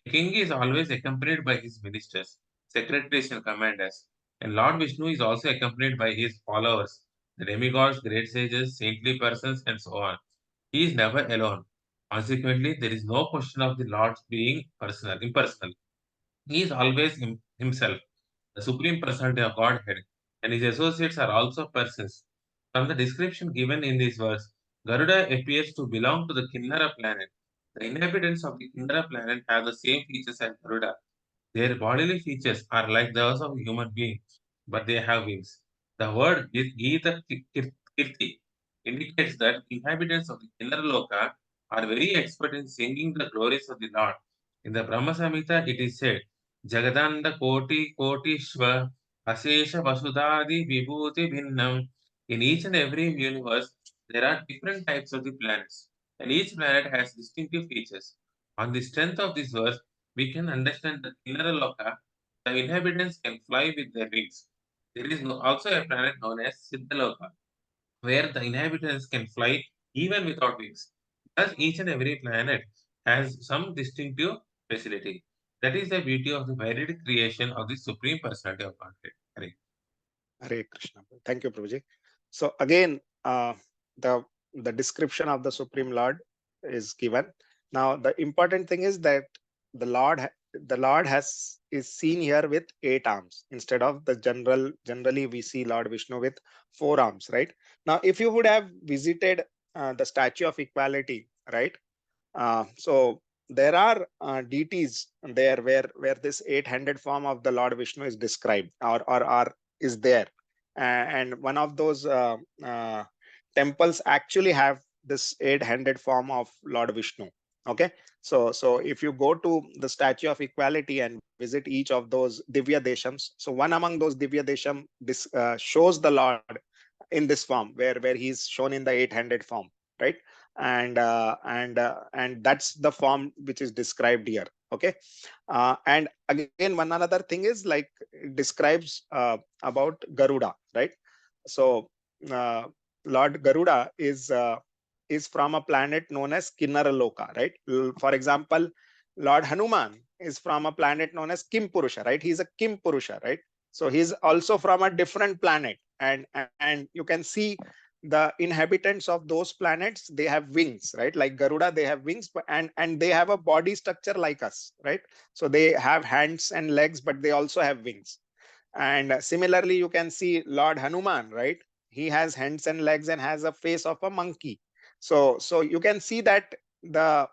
The king is always accompanied by his ministers, secretaries, and commanders, and Lord Vishnu is also accompanied by his followers, the demigods, great sages, saintly persons, and so on. He is never alone. Consequently, there is no question of the Lord being impersonal. He is always himself, the supreme personality of Godhead, and his associates are also persons. From the description given in this verse, Garuda appears to belong to the Kinnara planet. The inhabitants of the Kinnara planet have the same features as Garuda. Their bodily features are like those of a human being, but they have wings. The word Gita Kirti indicates that inhabitants of the Kinnara Loka are very expert in singing the glories of the Lord. In the Brahma Samhita, it is said, Jagadanda Koti Kotishva Asesha Vasudadi Vibhuti Bhinnam. In each and every universe, there are different types of the planets, and each planet has distinctive features. On the strength of this verse, we can understand that in Loka, the inhabitants can fly with their wings. There is also a planet known as Siddhaloka, where the inhabitants can fly even without wings. Thus, each and every planet has some distinctive facility. That is the beauty of the varied creation of the Supreme Personality of Godhead. Hare. Hare Krishna. Thank you, Prabhuji. So again, the description of the Supreme Lord is given. Now, the important thing is that the Lord is seen here with 8 arms instead of the generally we see Lord Vishnu with 4 arms, right? Now, if you would have visited the Statue of Equality, right? So there are deities there where this 8-handed form of the Lord Vishnu is described or is there, and one of those temples actually have this 8-handed form of Lord Vishnu. Okay, so if you go to the Statue of Equality and visit each of those Divya Deshams, so one among those Divya Desham shows the Lord in this form where he's shown in the 8-handed form, right? And that's the form which is described here. Okay, and again, one another thing is like it describes about Garuda, right? So uh, Lord Garuda is from a planet known as Kinnaraloka, right? For example, Lord Hanuman is from a planet known as Kim Purusha, right? He's a Kim Purusha, right? So he's also from a different planet, and you can see the inhabitants of those planets, they have wings, right? Like Garuda, they have wings, and they have a body structure like us, right? So they have hands and legs, but they also have wings. And similarly, you can see Lord Hanuman, right? He has hands and legs and has a face of a monkey. So you can see that the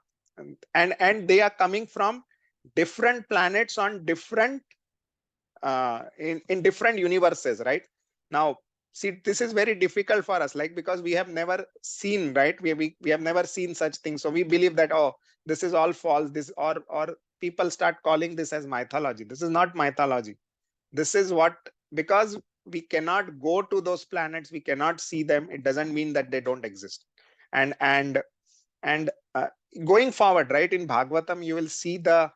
and they are coming from different planets on different in different universes, right? Now, see, this is very difficult for us, like, because we have never seen, right? We have never seen such things, so we believe that, oh, this is all false, this or people start calling this as mythology. This is not mythology. This is what, because we cannot go to those planets, we cannot see them, it doesn't mean that they don't exist. And going forward, right, in Bhagavatam, you will see the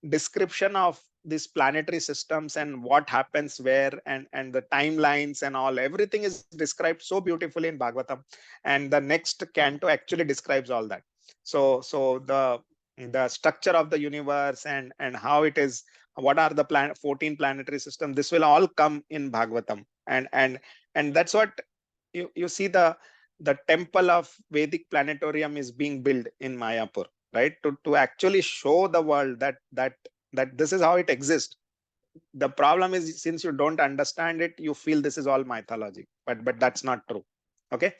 description of these planetary systems and what happens where, and the timelines and all, everything is described so beautifully in Bhagavatam, and the next canto actually describes all that. So the structure of the universe and how it is, what are the 14 planetary system, this will all come in Bhagavatam. And that's what you see, the temple of Vedic planetarium is being built in Mayapur, right? To actually show the world that this is how it exists. The problem is, since you don't understand it, you feel this is all mythology, but that's not true. Okay.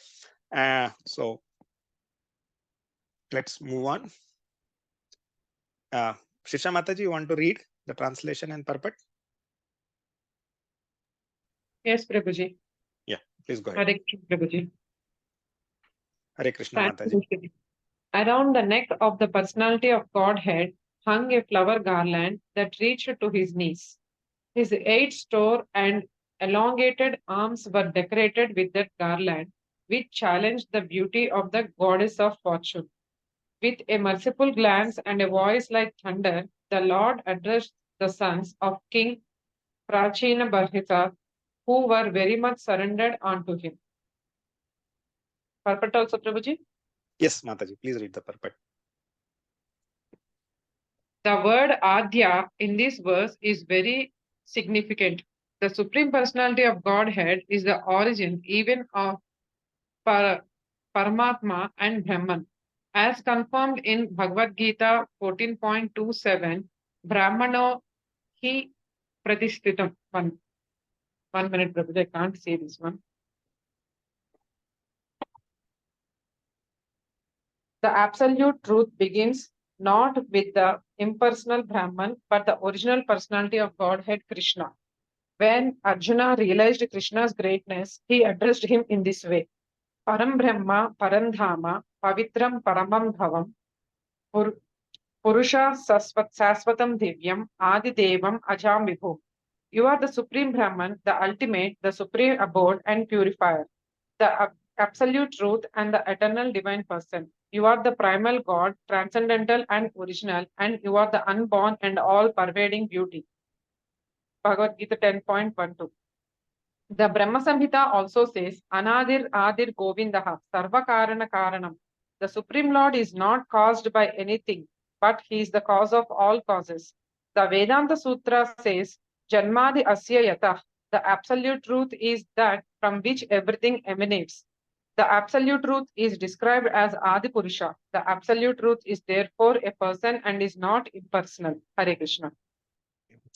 So let's move on. Shisha Mataji, you want to read the translation and purport? Yes, Prabhuji. Yeah, please go ahead. Hare Krishna, Prabhuji. Hare Krishna Thank Mataji. you. Around the neck of the personality of Godhead hung a flower garland that reached to his knees. His 8 store and elongated arms were decorated with that garland, which challenged the beauty of the goddess of fortune. With a merciful glance and a voice like thunder, the Lord addressed the sons of King Prachina Barhita, who were very much surrendered unto him. Purport also, Prabhuji? Yes, Mataji, please read the purport. The word Adya in this verse is very significant. The Supreme Personality of Godhead is the origin even of Paramatma and Brahman. As confirmed in Bhagavad Gita 14.27, Brahmano hi pratishtitam. One minute, Prabhuji, I can't say this one. The absolute truth begins not with the impersonal Brahman, but the original personality of Godhead Krishna. When Arjuna realized Krishna's greatness, he addressed him in this way: Param Brahma, Parandhama, Pavitram Paramam Bhavam, Purusha Saswatam Divyam, Adi Devam Ajam Vibhu. You are the Supreme Brahman, the ultimate, the supreme abode and purifier, the absolute truth and the eternal divine person. You are the primal God, transcendental and original, and you are the unborn and all-pervading beauty. Bhagavad Gita 10.12. The Brahma Samhita also says, Anadir Adir Govindaha, Sarva Karana Karanam. The Supreme Lord is not caused by anything, but he is the cause of all causes. The Vedanta Sutra says, Janmadi Asya Yata. The absolute truth is that from which everything emanates. The absolute truth is described as Adi Purusha. The absolute truth is therefore a person and is not impersonal. Hare Krishna.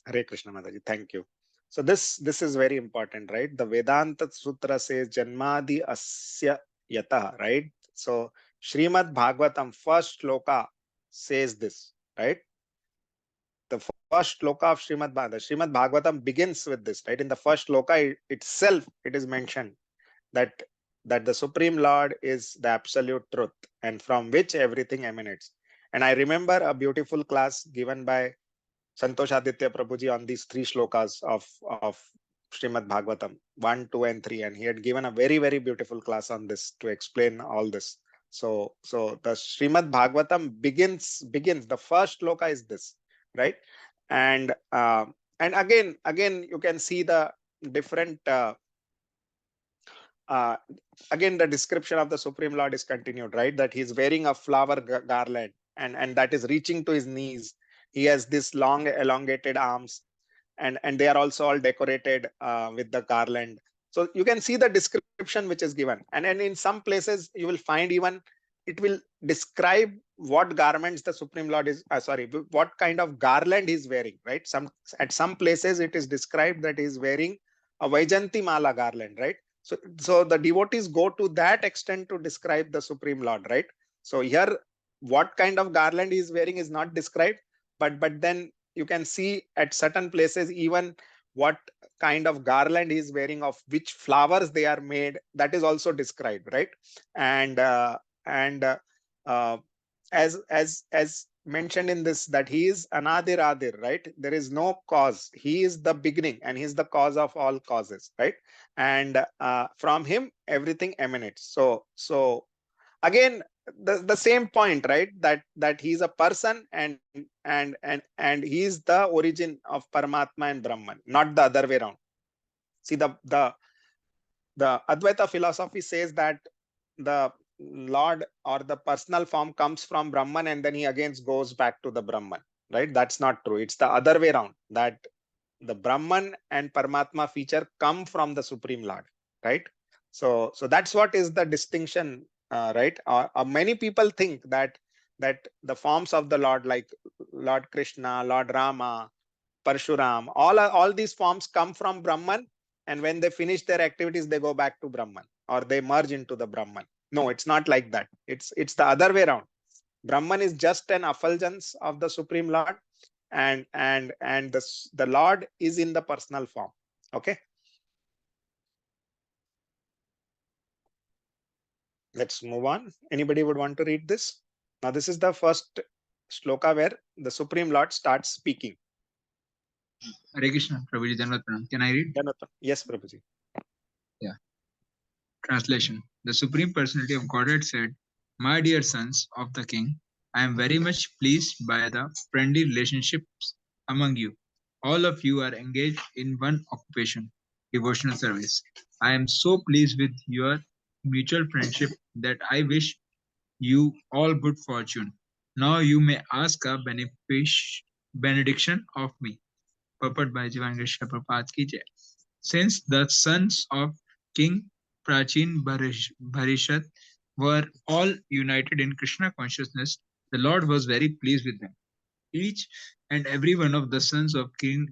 Hare Krishna Mataji, thank you. So this is very important, right? The Vedanta Sutra says Janmadi Asya Yata, right? So Srimad Bhagavatam first shloka says this, right? The first shloka of Srimad Bhagavatam begins with this, right? In the first shloka itself, it is mentioned that the Supreme Lord is the absolute truth and from which everything emanates. And I remember a beautiful class given by Santosh Aditya Prabhuji on these 3 shlokas of Srimad Bhagavatam 1, 2, and 3, and he had given a very, very beautiful class on this to explain all this. So the Srimad Bhagavatam begins. The first shloka is this, right? And again you can see the different. Again, the description of the Supreme Lord is continued, right? That he's wearing a flower garland and that is reaching to his knees. He has this long elongated arms and they are also all decorated with the garland. So you can see the description which is given. And in some places you will find even it will describe what garments the Supreme Lord is, what kind of garland he's wearing, right? At some places it is described that he's wearing a Vaijanti Mala garland, right? So the devotees go to that extent to describe the Supreme Lord, right? So here, what kind of garland he is wearing is not described, but then you can see at certain places even what kind of garland he is wearing, of which flowers they are made, that is also described, right? And as mentioned in this, that he is Anadir Adir, right? There is no cause. He is the beginning and he is the cause of all causes, right? And from him everything emanates. So again, the same point, right? That he's a person and he is the origin of Paramatma and Brahman, not the other way around. See, the Advaita philosophy says that the Lord or the personal form comes from Brahman and then he again goes back to the Brahman, right? That's not true. It's the other way around, that the Brahman and Paramatma feature come from the Supreme Lord, right? So that's what is the distinction, right? Many people think that the forms of the Lord, like Lord Krishna, Lord Rama, Parshuram, all these forms come from Brahman, and when they finish their activities, they go back to Brahman or they merge into the Brahman. No, it's not like that. It's the other way around. Brahman is just an effulgence of the Supreme Lord, and the Lord is in the personal form. Okay. Let's move on. Anybody would want to read this? Now, this is the first shloka where the Supreme Lord starts speaking. Hare Krishna, Prabhuji, Dhanavad Pranam. Can I read? Yes, Prabhuji. Yeah. Translation. The Supreme Personality of Godhead said, "My dear sons of the King, I am very much pleased by the friendly relationships among you. All of you are engaged in one occupation, devotional service. I am so pleased with your mutual friendship that I wish you all good fortune. Now you may ask a benediction of me." Purport by Jivangesh Prabhupada ki jai. Since the sons of King Prachin Bharishat were all united in Krishna consciousness, the Lord was very pleased with them. Each and every one of the sons of King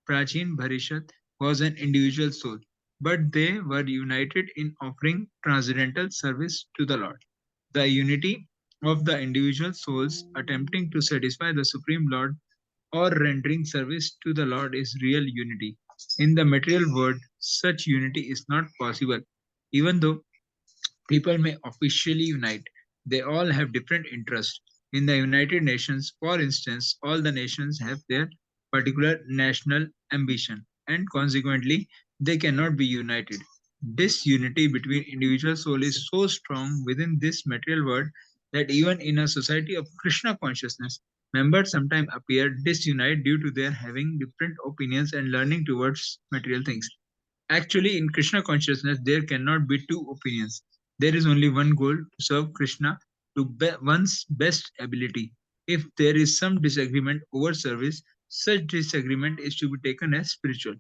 Prachin Bharishat was an individual soul, but they were united in offering transcendental service to the Lord. The unity of the individual souls attempting to satisfy the Supreme Lord or rendering service to the Lord is real unity. In the material world, such unity is not possible. Even though people may officially unite, they all have different interests. In the United Nations, for instance, all the nations have their particular national ambition, and consequently, they cannot be united. This unity between individual soul is so strong within this material world that even in a society of Krishna consciousness, members sometimes appear disunite due to their having different opinions and learning towards material things. Actually, in Krishna consciousness, there cannot be two opinions. There is only one goal, to serve Krishna to one's best ability. If there is some disagreement over service, such disagreement is to be taken as spiritual.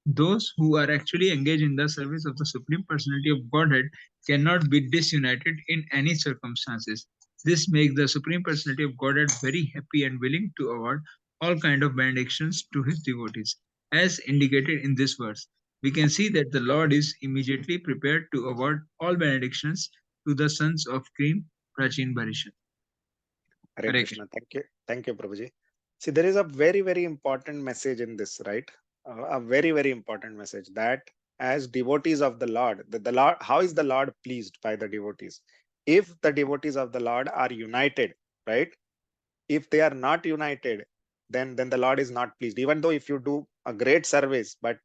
Those who are actually engaged in the service of the Supreme Personality of Godhead cannot be disunited in any circumstances. This makes the Supreme Personality of Godhead very happy and willing to award all kind of benedictions to his devotees. As indicated in this verse, we can see that the Lord is immediately prepared to award all benedictions to the sons of King Prachin Bharishat. Hare Krishna. Thank you, Prabhuji. See, there is a very, very important message in this, right? A very, very important message, that as devotees of the Lord, the Lord, how is the Lord pleased by the devotees? If the devotees of the Lord are united, right? If they are not united, then the Lord is not pleased. Even though if you do a great service, but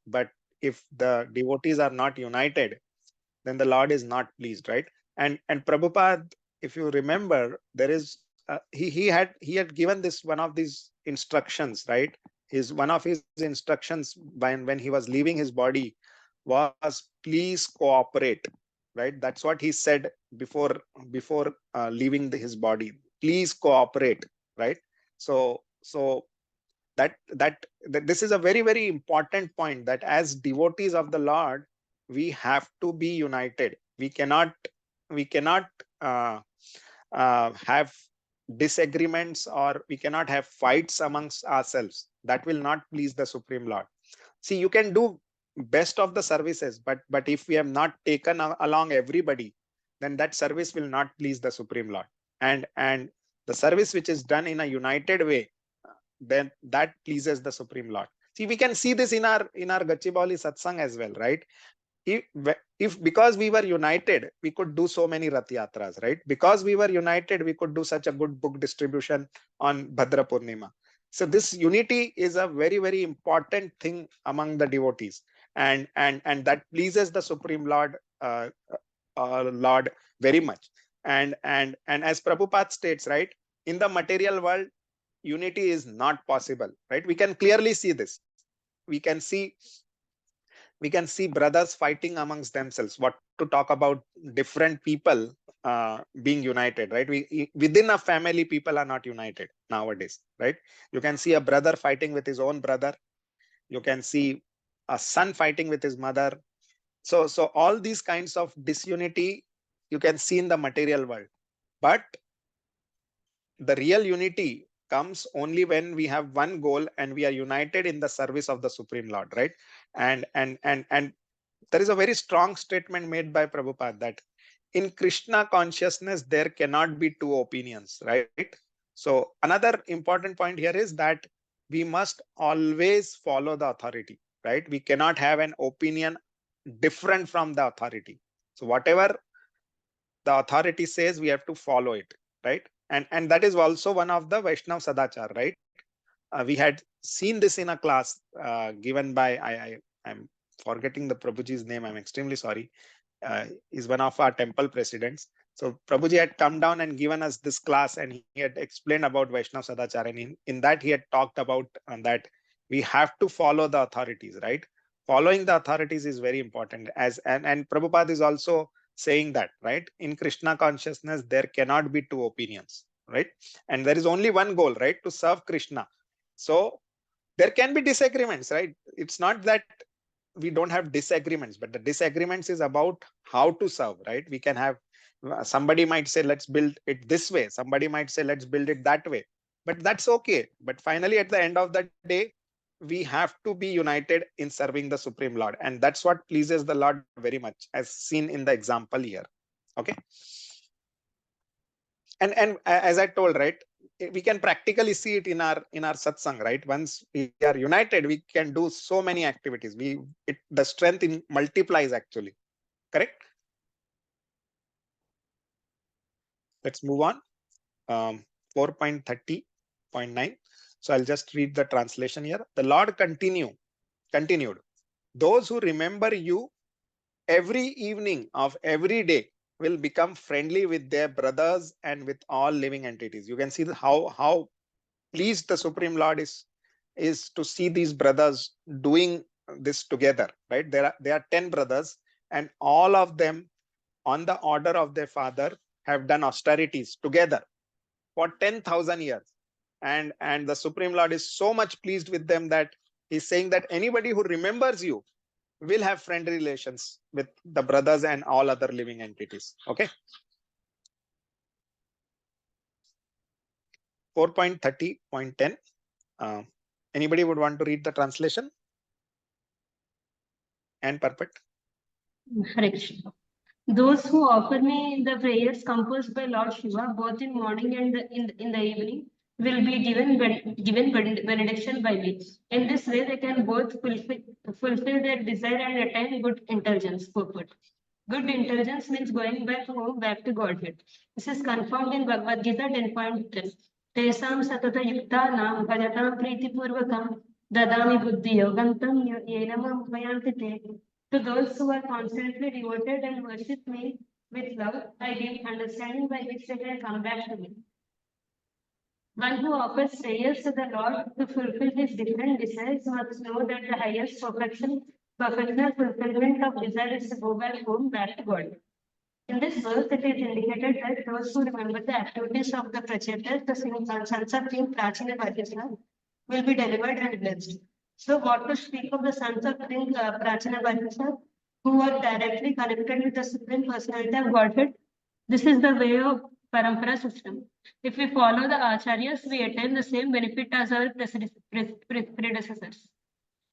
if the devotees are not united, then the Lord is not pleased, right? And Prabhupada, if you remember, there is he had given this one of these instructions, right? His one of his instructions when he was leaving his body was, please cooperate, right? That's what he said before leaving his body. Please cooperate, right? So this is a very, very important point, that as devotees of the Lord, we have to be united. We cannot uh, have disagreements, or we cannot have fights amongst ourselves. That will not please the Supreme Lord. See, you can do best of the services, but if we have not taken along everybody, then that service will not please the Supreme Lord. And the service which is done in a united way, then that pleases the Supreme Lord. See, we can see this in our Gachibowli Satsang as well, right? If because we were united, we could do so many Rath Yatras, right? Because we were united, we could do such a good book distribution on Bhadra Purnima. So this unity is a very, very important thing among the devotees, and that pleases the Supreme Lord, Lord very much. And as Prabhupada states, right, in the material world, unity is not possible, right? We can clearly see this. We can see we can see brothers fighting amongst themselves. What to talk about different people being united, right? Within a family, people are not united nowadays, right? You can see a brother fighting with his own brother. You can see a son fighting with his mother. So all these kinds of disunity you can see in the material world. But the real unity comes only when we have one goal and we are united in the service of the Supreme Lord, right? And there is a very strong statement made by Prabhupada that in Krishna consciousness there cannot be two opinions, right? So another important point here is that we must always follow the authority, right? We cannot have an opinion different from the authority. So whatever the authority says, we have to follow it, right? And that is also one of the Vaishnav Sadachar, right? We had seen this in a class given by I'm forgetting the Prabhuji's name. I'm extremely sorry. Is one of our temple presidents. So Prabhuji had come down and given us this class, and he had explained about Vaishnav Sadachar, and in that he had talked about that we have to follow the authorities, right? Following the authorities is very important. And Prabhupada is also saying that, right? In Krishna consciousness, there cannot be two opinions, right? And there is only one goal, right? To serve Krishna. So there can be disagreements, right? It's not that we don't have disagreements, but the disagreements is about how to serve, right? We can have somebody might say, let's build it this way. Somebody might say, let's build it that way. But that's okay. But finally, at the end of the day, we have to be united in serving the Supreme Lord. And that's what pleases the Lord very much, as seen in the example here. Okay. And as I told, right, we can practically see it in our satsang, right? Once we are united, we can do so many activities. The strength in multiplies actually. Correct? Let's move on. 4.30.9. So I'll just read the translation here. The Lord continued. Those who remember you every evening of every day will become friendly with their brothers and with all living entities. You can see how pleased the Supreme Lord is to see these brothers doing this together, right? There are 10 brothers, and all of them on the order of their father have done austerities together for 10,000 years. And the Supreme Lord is so much pleased with them that he's saying that anybody who remembers you will have friendly relations with the brothers and all other living entities. Okay. 4.30.10. Anybody would want to read the translation? And perfect. Hare Krishna. Those who offer me the prayers composed by Lord Shiva, both in morning and in the evening, will be given benediction by me. In this way, they can both fulfill their desire and attain good intelligence. Purport. Good intelligence means going back home, back to Godhead. This is confirmed in Bhagavad Gita 10.10. Tesam satata yuktanam bhajatam pritipurvakam dadami buddhi yogantam yenamam vayanti te. To those who are constantly devoted and worship me with love, I give understanding by which they can come back to me. One who offers prayers to the Lord to fulfill his different desires must know that the highest perfectional fulfillment of desire is to go back home, back to God. In this verse, it is indicated that those who remember the activities of the preceptors, the sons of King Prachina Bhatisna, will be delivered and blessed. So, what to speak of the sons of King Prachina Bhatisna, who are directly connected with the Supreme Personality of Godhead? This is the way of Parampara system. If we follow the Acharyas, we attain the same benefit as our predecessors.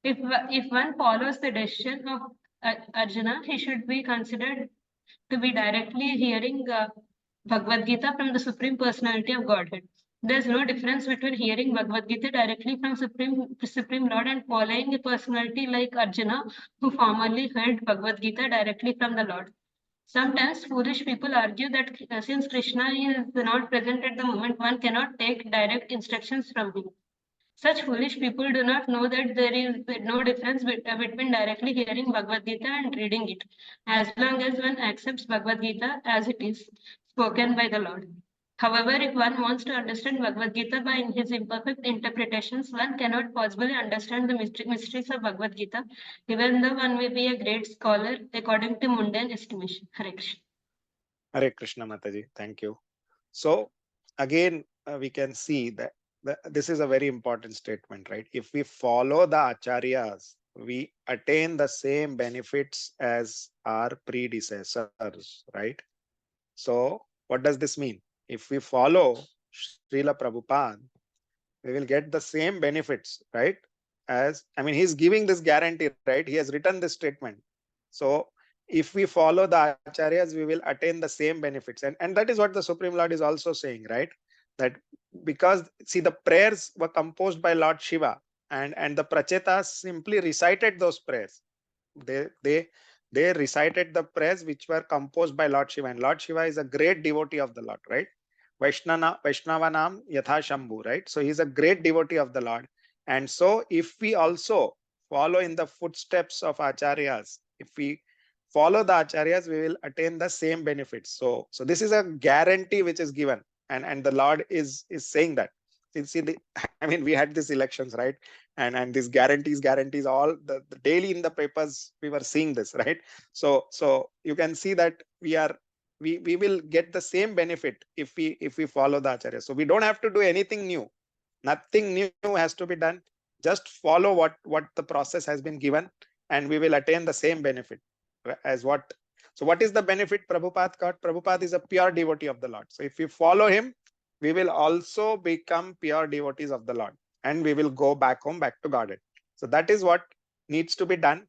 If one follows the decision of Arjuna, he should be considered to be directly hearing Bhagavad Gita from the Supreme Personality of Godhead. There's no difference between hearing Bhagavad Gita directly from Supreme Lord and following a personality like Arjuna, who formerly heard Bhagavad Gita directly from the Lord. Sometimes foolish people argue that since Krishna is not present at the moment, one cannot take direct instructions from him. Such foolish people do not know that there is no difference between directly hearing Bhagavad Gita and reading it, as long as one accepts Bhagavad Gita as it is spoken by the Lord. However, if one wants to understand Bhagavad Gita by his imperfect interpretations, one cannot possibly understand the mysteries of Bhagavad Gita, even though one may be a great scholar according to mundane estimation. Hare Krishna. Hare Krishna Mataji, thank you. So again, we can see that this is a very important statement, right? If we follow the acharyas, we attain the same benefits as our predecessors, right? So what does this mean? If we follow Srila Prabhupada, we will get the same benefits, right? As, I mean, he's giving this guarantee, right? He has written this statement. So if we follow the acharyas, we will attain the same benefits. And that is what the Supreme Lord is also saying, right? That because, see, the prayers were composed by Lord Shiva, and the prachetas simply recited those prayers. They recited the prayers which were composed by Lord Shiva, and Lord Shiva is a great devotee of the Lord, right? Vaishnavanam Yatha Shambhu, right? So he's a great devotee of the Lord. And so if we also follow in the footsteps of acharyas, if we follow the acharyas, we will attain the same benefits. So this is a guarantee which is given, and the Lord is saying that. See, I mean, we had these elections, right? And these guarantees, all the daily in the papers we were seeing this, right? So you can see that we will get the same benefit if we follow the acharya. So we don't have to do anything new. Nothing new has to be done. Just follow what the process has been given, and we will attain the same benefit as what. So what is the benefit Prabhupada got? Prabhupada is a pure devotee of the Lord. So if we follow him, we will also become pure devotees of the Lord, and we will go back home, back to Godhead. So that is what needs to be done.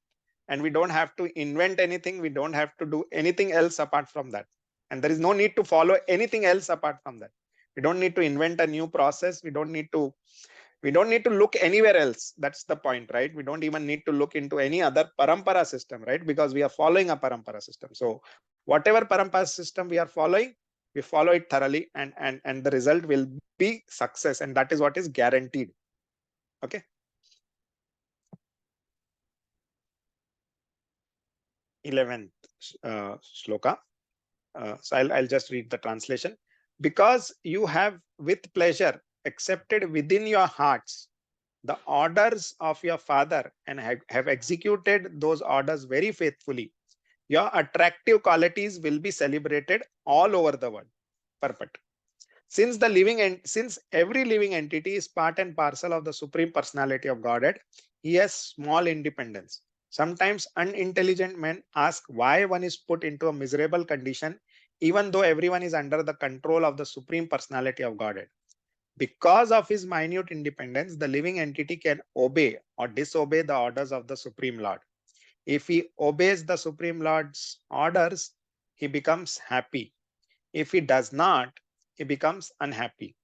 And we don't have to invent anything. We don't have to do anything else apart from that. And there is no need to follow anything else apart from that. We don't need to invent a new process. We don't need to look anywhere else. That's the point, right? We don't even need to look into any other parampara system, right? Because we are following a parampara system. So whatever parampara system we are following, we follow it thoroughly, and the result will be success. And that is what is guaranteed. Okay. 11th shloka. So I'll just read the translation. Because you have with pleasure accepted within your hearts the orders of your father and have executed those orders very faithfully, your attractive qualities will be celebrated all over the world. Perfect. Since every living entity is part and parcel of the Supreme Personality of Godhead, he has small independence. Sometimes unintelligent men ask why one is put into a miserable condition, even though everyone is under the control of the Supreme Personality of Godhead. Because of his minute independence, the living entity can obey or disobey the orders of the Supreme Lord. If he obeys the Supreme Lord's orders, he becomes happy. If he does not, he becomes unhappy.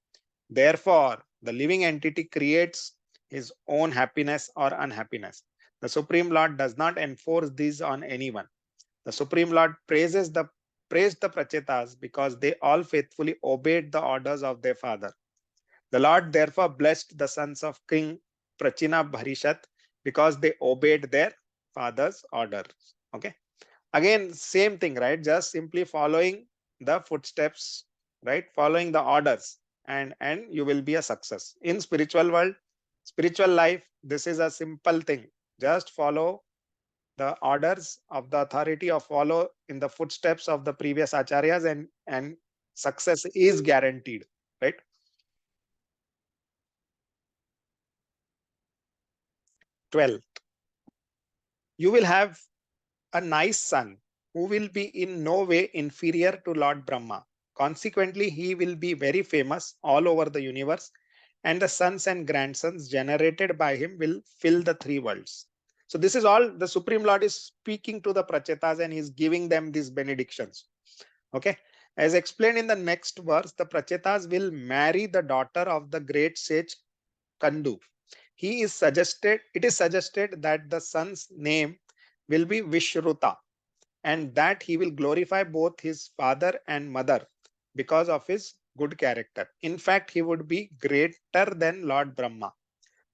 Therefore, the living entity creates his own happiness or unhappiness. The Supreme Lord does not enforce these on anyone. The Supreme Lord praised the Prachetas because they all faithfully obeyed the orders of their father. The Lord therefore blessed the sons of King Prachina Bharishat because they obeyed their father's orders. Okay. Again, same thing, right? Just simply following the footsteps, right? Following the orders, and you will be a success. In spiritual world, spiritual life, this is a simple thing. Just follow the orders of the authority, or follow in the footsteps of the previous acharyas, and success is guaranteed, right? 12th, you will have a nice son who will be in no way inferior to Lord Brahma. Consequently, he will be very famous all over the universe, and the sons and grandsons generated by him will fill the three worlds. So this is all the Supreme Lord is speaking to the Prachetas, and he's giving them these benedictions. Okay. As explained in the next verse, the Prachetas will marry the daughter of the great sage Kandu. It is suggested that the son's name will be Vishruta, and that he will glorify both his father and mother because of his good character. In fact, he would be greater than Lord Brahma.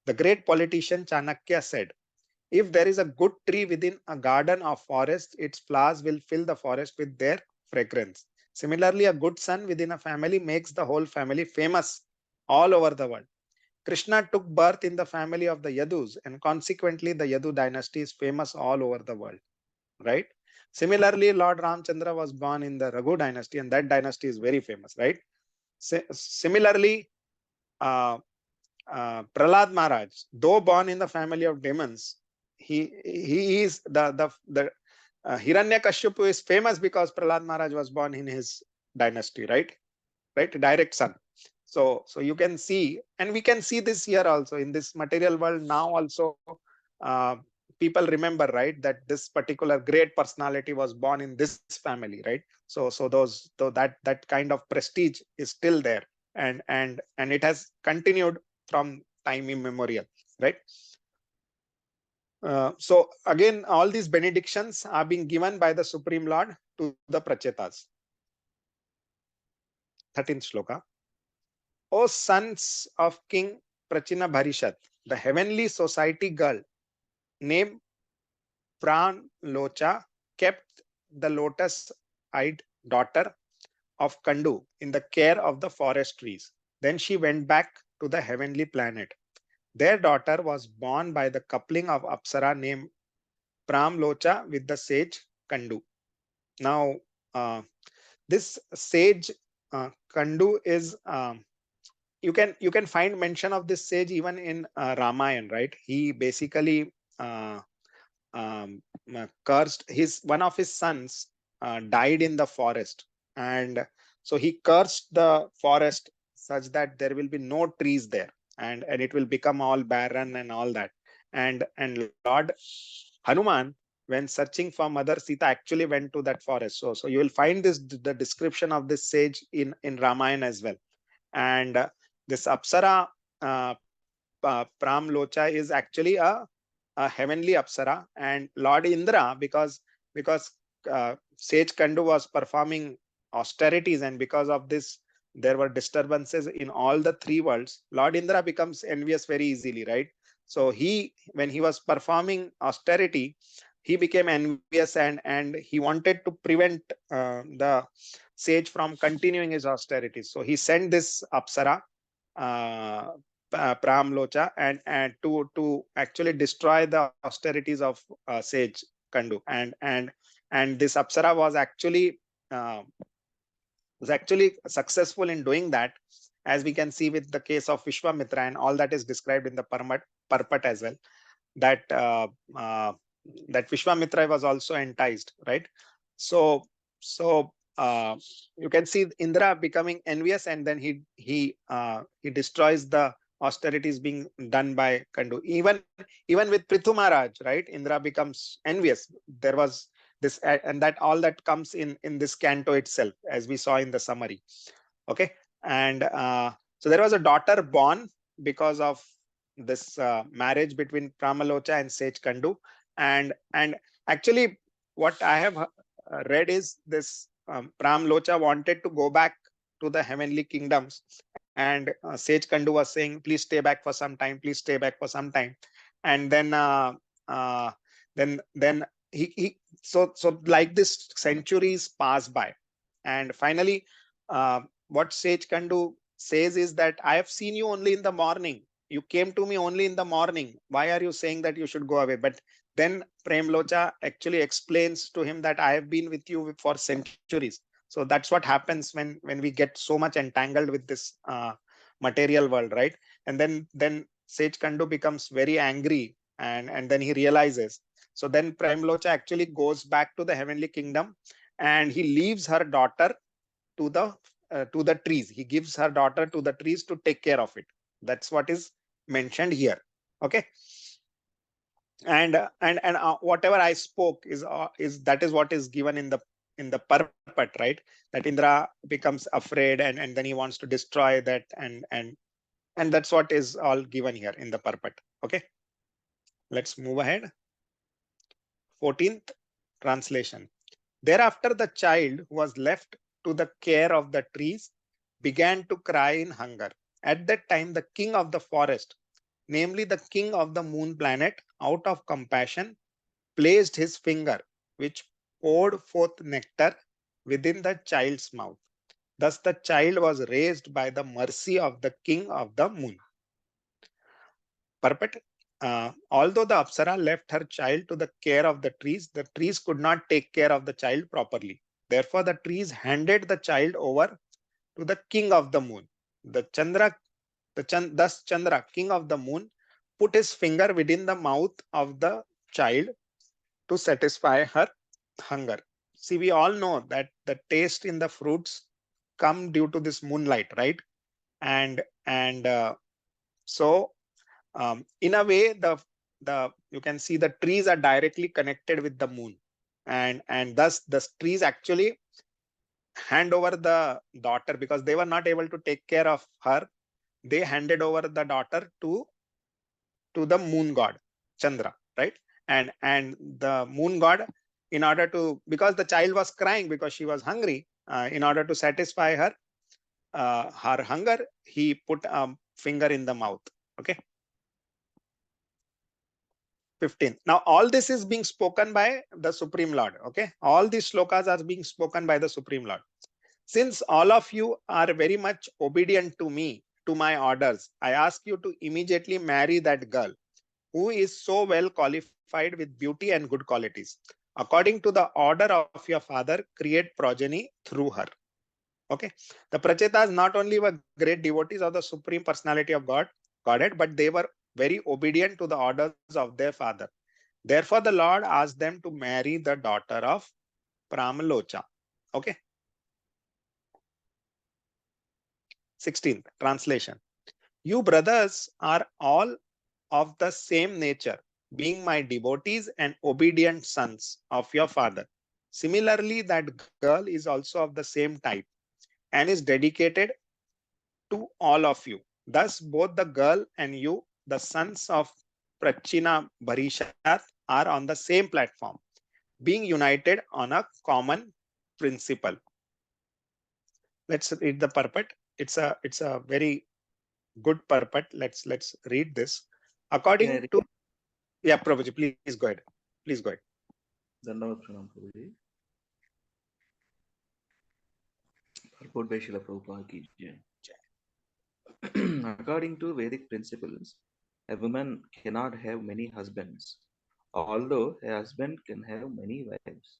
The great politician Chanakya said, if there is a good tree within a garden or forest, its flowers will fill the forest with their fragrance. Similarly, a good son within a family makes the whole family famous all over the world. Krishna took birth in the family of the Yadus, and consequently, the Yadu dynasty is famous all over the world, right? Similarly, Lord Ramchandra was born in the Raghu dynasty, and that dynasty is very famous, right? Similarly, Prahlad Maharaj, though born in the family of demons, he is the Hiranyakashipu is famous because Prahlad Maharaj was born in his dynasty, right? Right, direct son. So you can see, and we can see this here also in this material world now also. Uh, People remember, right, that this particular great personality was born in this family, right? So that kind of prestige is still there, and it has continued from time immemorial, right? So again, all these benedictions are being given by the Supreme Lord to the Prachetas. 13th shloka. O sons of King Prachina Bharishat, the heavenly society girl named Pran Locha kept the lotus-eyed daughter of Kandu in the care of the forest trees. Then she went back to the heavenly planet. Their daughter was born by the coupling of Apsara named Pram Locha with the sage Kandu. Now, this sage Kandu is you can find mention of this sage even in Ramayana, right? He basically cursed one of his sons died in the forest, and so he cursed the forest such that there will be no trees there, and it will become all barren and all that. And Lord Hanuman, when searching for Mother Sita, actually went to that forest. So you will find the description of this sage in Ramayana as well. And this Apsara Pram Locha is actually a heavenly Apsara, and Lord Indra, because sage Kandu was performing austerities, and because of this there were disturbances in all the three worlds. Lord Indra becomes envious very easily, right? So when he was performing austerity, he became envious, and he wanted to prevent the sage from continuing his austerities. So he sent this Apsara, uh, Pram Locha, and to actually destroy the austerities of sage Kandu, and this Apsara was actually successful in doing that, as we can see with the case of Vishwamitra, and all that is described in the Parpat as well. That that Vishwamitra was also enticed, right? So you can see Indra becoming envious, and then he destroys the austerities being done by Kandu. Even with Prithu Maharaj, right? Indra becomes envious. There was this, and that all that comes in this canto itself, as we saw in the summary. Okay, and so there was a daughter born because of this marriage between Pramalocha and Sage Kandu, and actually what I have read is this Pramlocha wanted to go back to the heavenly kingdoms, and Sage Kandu was saying, please stay back for some time, please stay back for some time. And then uh, then he so like this centuries pass by, and finally what Sage Kandu says is that I have seen you only in the morning. You came to me only in the morning. Why are you saying that you should go away? But then Prem Locha actually explains to him that I have been with you for centuries. So that's what happens when we get so much entangled with this material world, right? And then Sage Kandu becomes very angry, and then he realizes. So then Prem Locha actually goes back to the heavenly kingdom, and he leaves her daughter to the trees. He gives her daughter to the trees to take care of it. That's what is mentioned here. Okay, and whatever I spoke is that is what is given in the Parpat, right? That Indra becomes afraid, and then he wants to destroy that, and that's what is all given here in the Parpat. Okay, let's move ahead. 14th translation. Thereafter, the child who was left to the care of the trees began to cry in hunger. At that time, the king of the forest, namely the king of the moon planet, out of compassion, placed his finger, which poured forth nectar, within the child's mouth. Thus the child was raised by the mercy of the king of the moon. Purport. Although the Apsara left her child to the care of the trees could not take care of the child properly. Therefore, the trees handed the child over to the king of the moon. Thus Chandra, king of the moon, put his finger within the mouth of the child to satisfy her hunger. See, we all know that the taste in the fruits come due to this moonlight, right? And so in a way, the you can see the trees are directly connected with the moon, and thus the trees actually hand over the daughter, because they were not able to take care of her. They handed over the daughter to the moon god Chandra, right? And the moon god, in order to, because the child was crying because she was hungry, in order to satisfy her hunger, he put a finger in the mouth. Okay. 15. Now all this is being spoken by the Supreme Lord. Okay, all these slokas are being spoken by the Supreme Lord. Since all of you are very much obedient to me, to my orders, I ask you to immediately marry that girl who is so well qualified with beauty and good qualities. According to the order of your father, create progeny through her. Okay, the Prachetas not only were great devotees of the Supreme Personality of Godhead, but they were very obedient to the orders of their father. Therefore, the Lord asked them to marry the daughter of Pramalocha. Okay. 16th translation. You brothers are all of the same nature, being my devotees and obedient sons of your father. Similarly, that girl is also of the same type and is dedicated to all of you. Thus, both the girl and you, the sons of Prachina Bharishat, are on the same platform, being united on a common principle. Let's read the purport. It's a very good purport. Let's read this. According to, yeah, Prabhuji, please go ahead. Please go ahead. Dandavat Pranam Prabhuji. Purport by Srila Prabhupada ki jai. According to Vedic principles, a woman cannot have many husbands, although a husband can have many wives.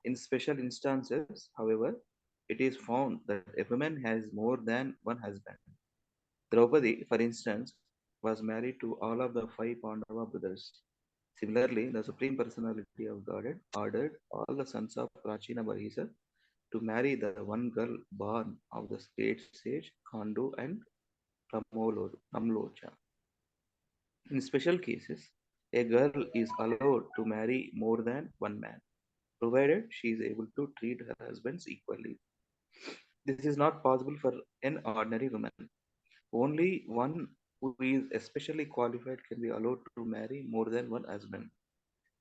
In special instances, however, it is found that a woman has more than one husband. Draupadi, for instance, was married to all of the five Pandava brothers. Similarly, the Supreme Personality of Godhead ordered all the sons of Prachina Bahisa to marry the one girl born of the great sage Khandu and Ramlocha. In special cases, a girl is allowed to marry more than one man, provided she is able to treat her husbands equally. This is not possible for an ordinary woman. Only one who is especially qualified can be allowed to marry more than one husband.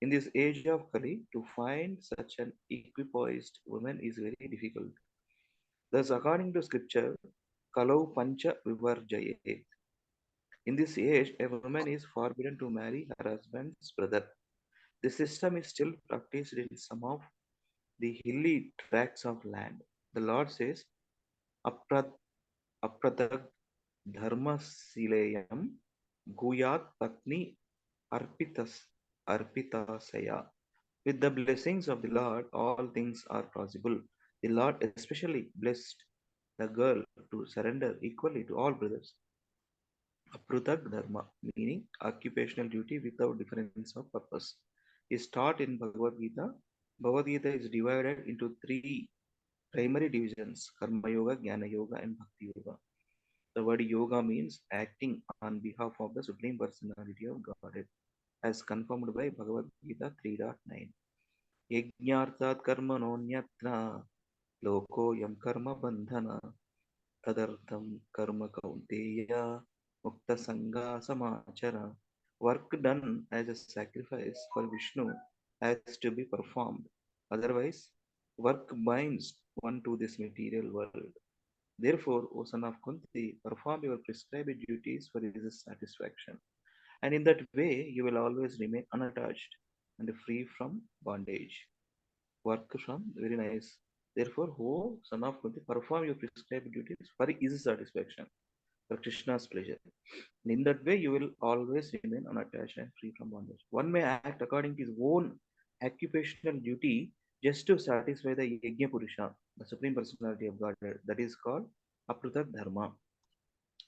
In this age of Kali, to find such an equipoised woman is very difficult. Thus, according to scripture, Kalau Pancha Vivarjayet. In this age, a woman is forbidden to marry her husband's brother. This system is still practiced in some of the hilly tracts of land. The Lord says, Apradag Dharma Sileyam Guyat Patni Arpitasaya. With the blessings of the Lord, all things are possible. The Lord especially blessed the girl to surrender equally to all brothers. Aprutak Dharma, meaning occupational duty without difference of purpose, is taught in Bhagavad Gita. Bhagavad Gita is divided into three primary divisions: Karma Yoga, Jnana Yoga, and Bhakti Yoga. The word yoga means acting on behalf of the Supreme Personality of Godhead, as confirmed by Bhagavad Gita 3.9. Yajnartat karma nonyatra lokoyam karma bandhana tadartham karma kaunteya mukta sangha samachara. Work done as a sacrifice for Vishnu has to be performed. Otherwise, work binds one to this material world. Therefore, O son of Kunti, perform your prescribed duties for his satisfaction. And in that way, you will always remain unattached and free from bondage. Work from, very nice Therefore, O son of Kunti, perform your prescribed duties for his satisfaction, for Krishna's pleasure. And in that way, you will always remain unattached and free from bondage. One may act according to his own occupational duty just to satisfy the Yajna Purusha, the Supreme Personality of Godhead. That is called Aprutak Dharma.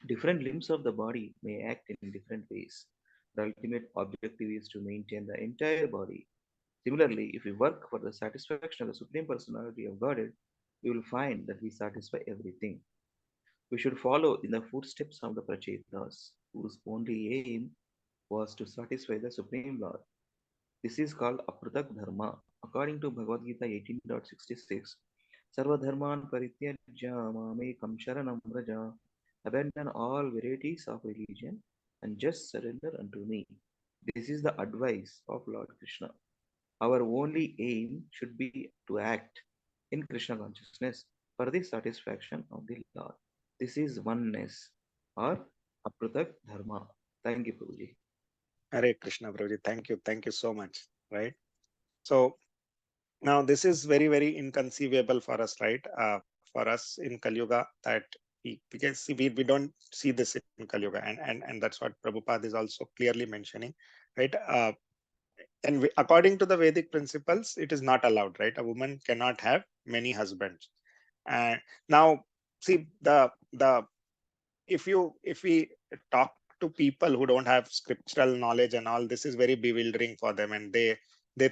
Different limbs of the body may act in different ways. The ultimate objective is to maintain the entire body. Similarly, if we work for the satisfaction of the Supreme Personality of Godhead, we will find that we satisfy everything. We should follow in the footsteps of the Prachetas, whose only aim was to satisfy the Supreme Lord. This is called Apratak Dharma. According to Bhagavad Gita 18.66, Sarva Dharman Parityajya Mamekam Sharanam Vraja. Abandon all varieties of religion and just surrender unto me. This is the advice of Lord Krishna. Our only aim should be to act in Krishna consciousness for the satisfaction of the Lord. This is oneness or Apratak Dharma. Thank you, Prabhuji. Hare Krishna, Prabhuji. Thank you so much. Right. So now this is very, very inconceivable for us, right? For us in Kali Yuga, that because we don't see this in Kali Yuga, and that's what Prabhupada is also clearly mentioning, right? And according to the Vedic principles, it is not allowed, right? A woman cannot have many husbands. And now, see the if we talk to people who don't have scriptural knowledge and all, this is very bewildering for them, and they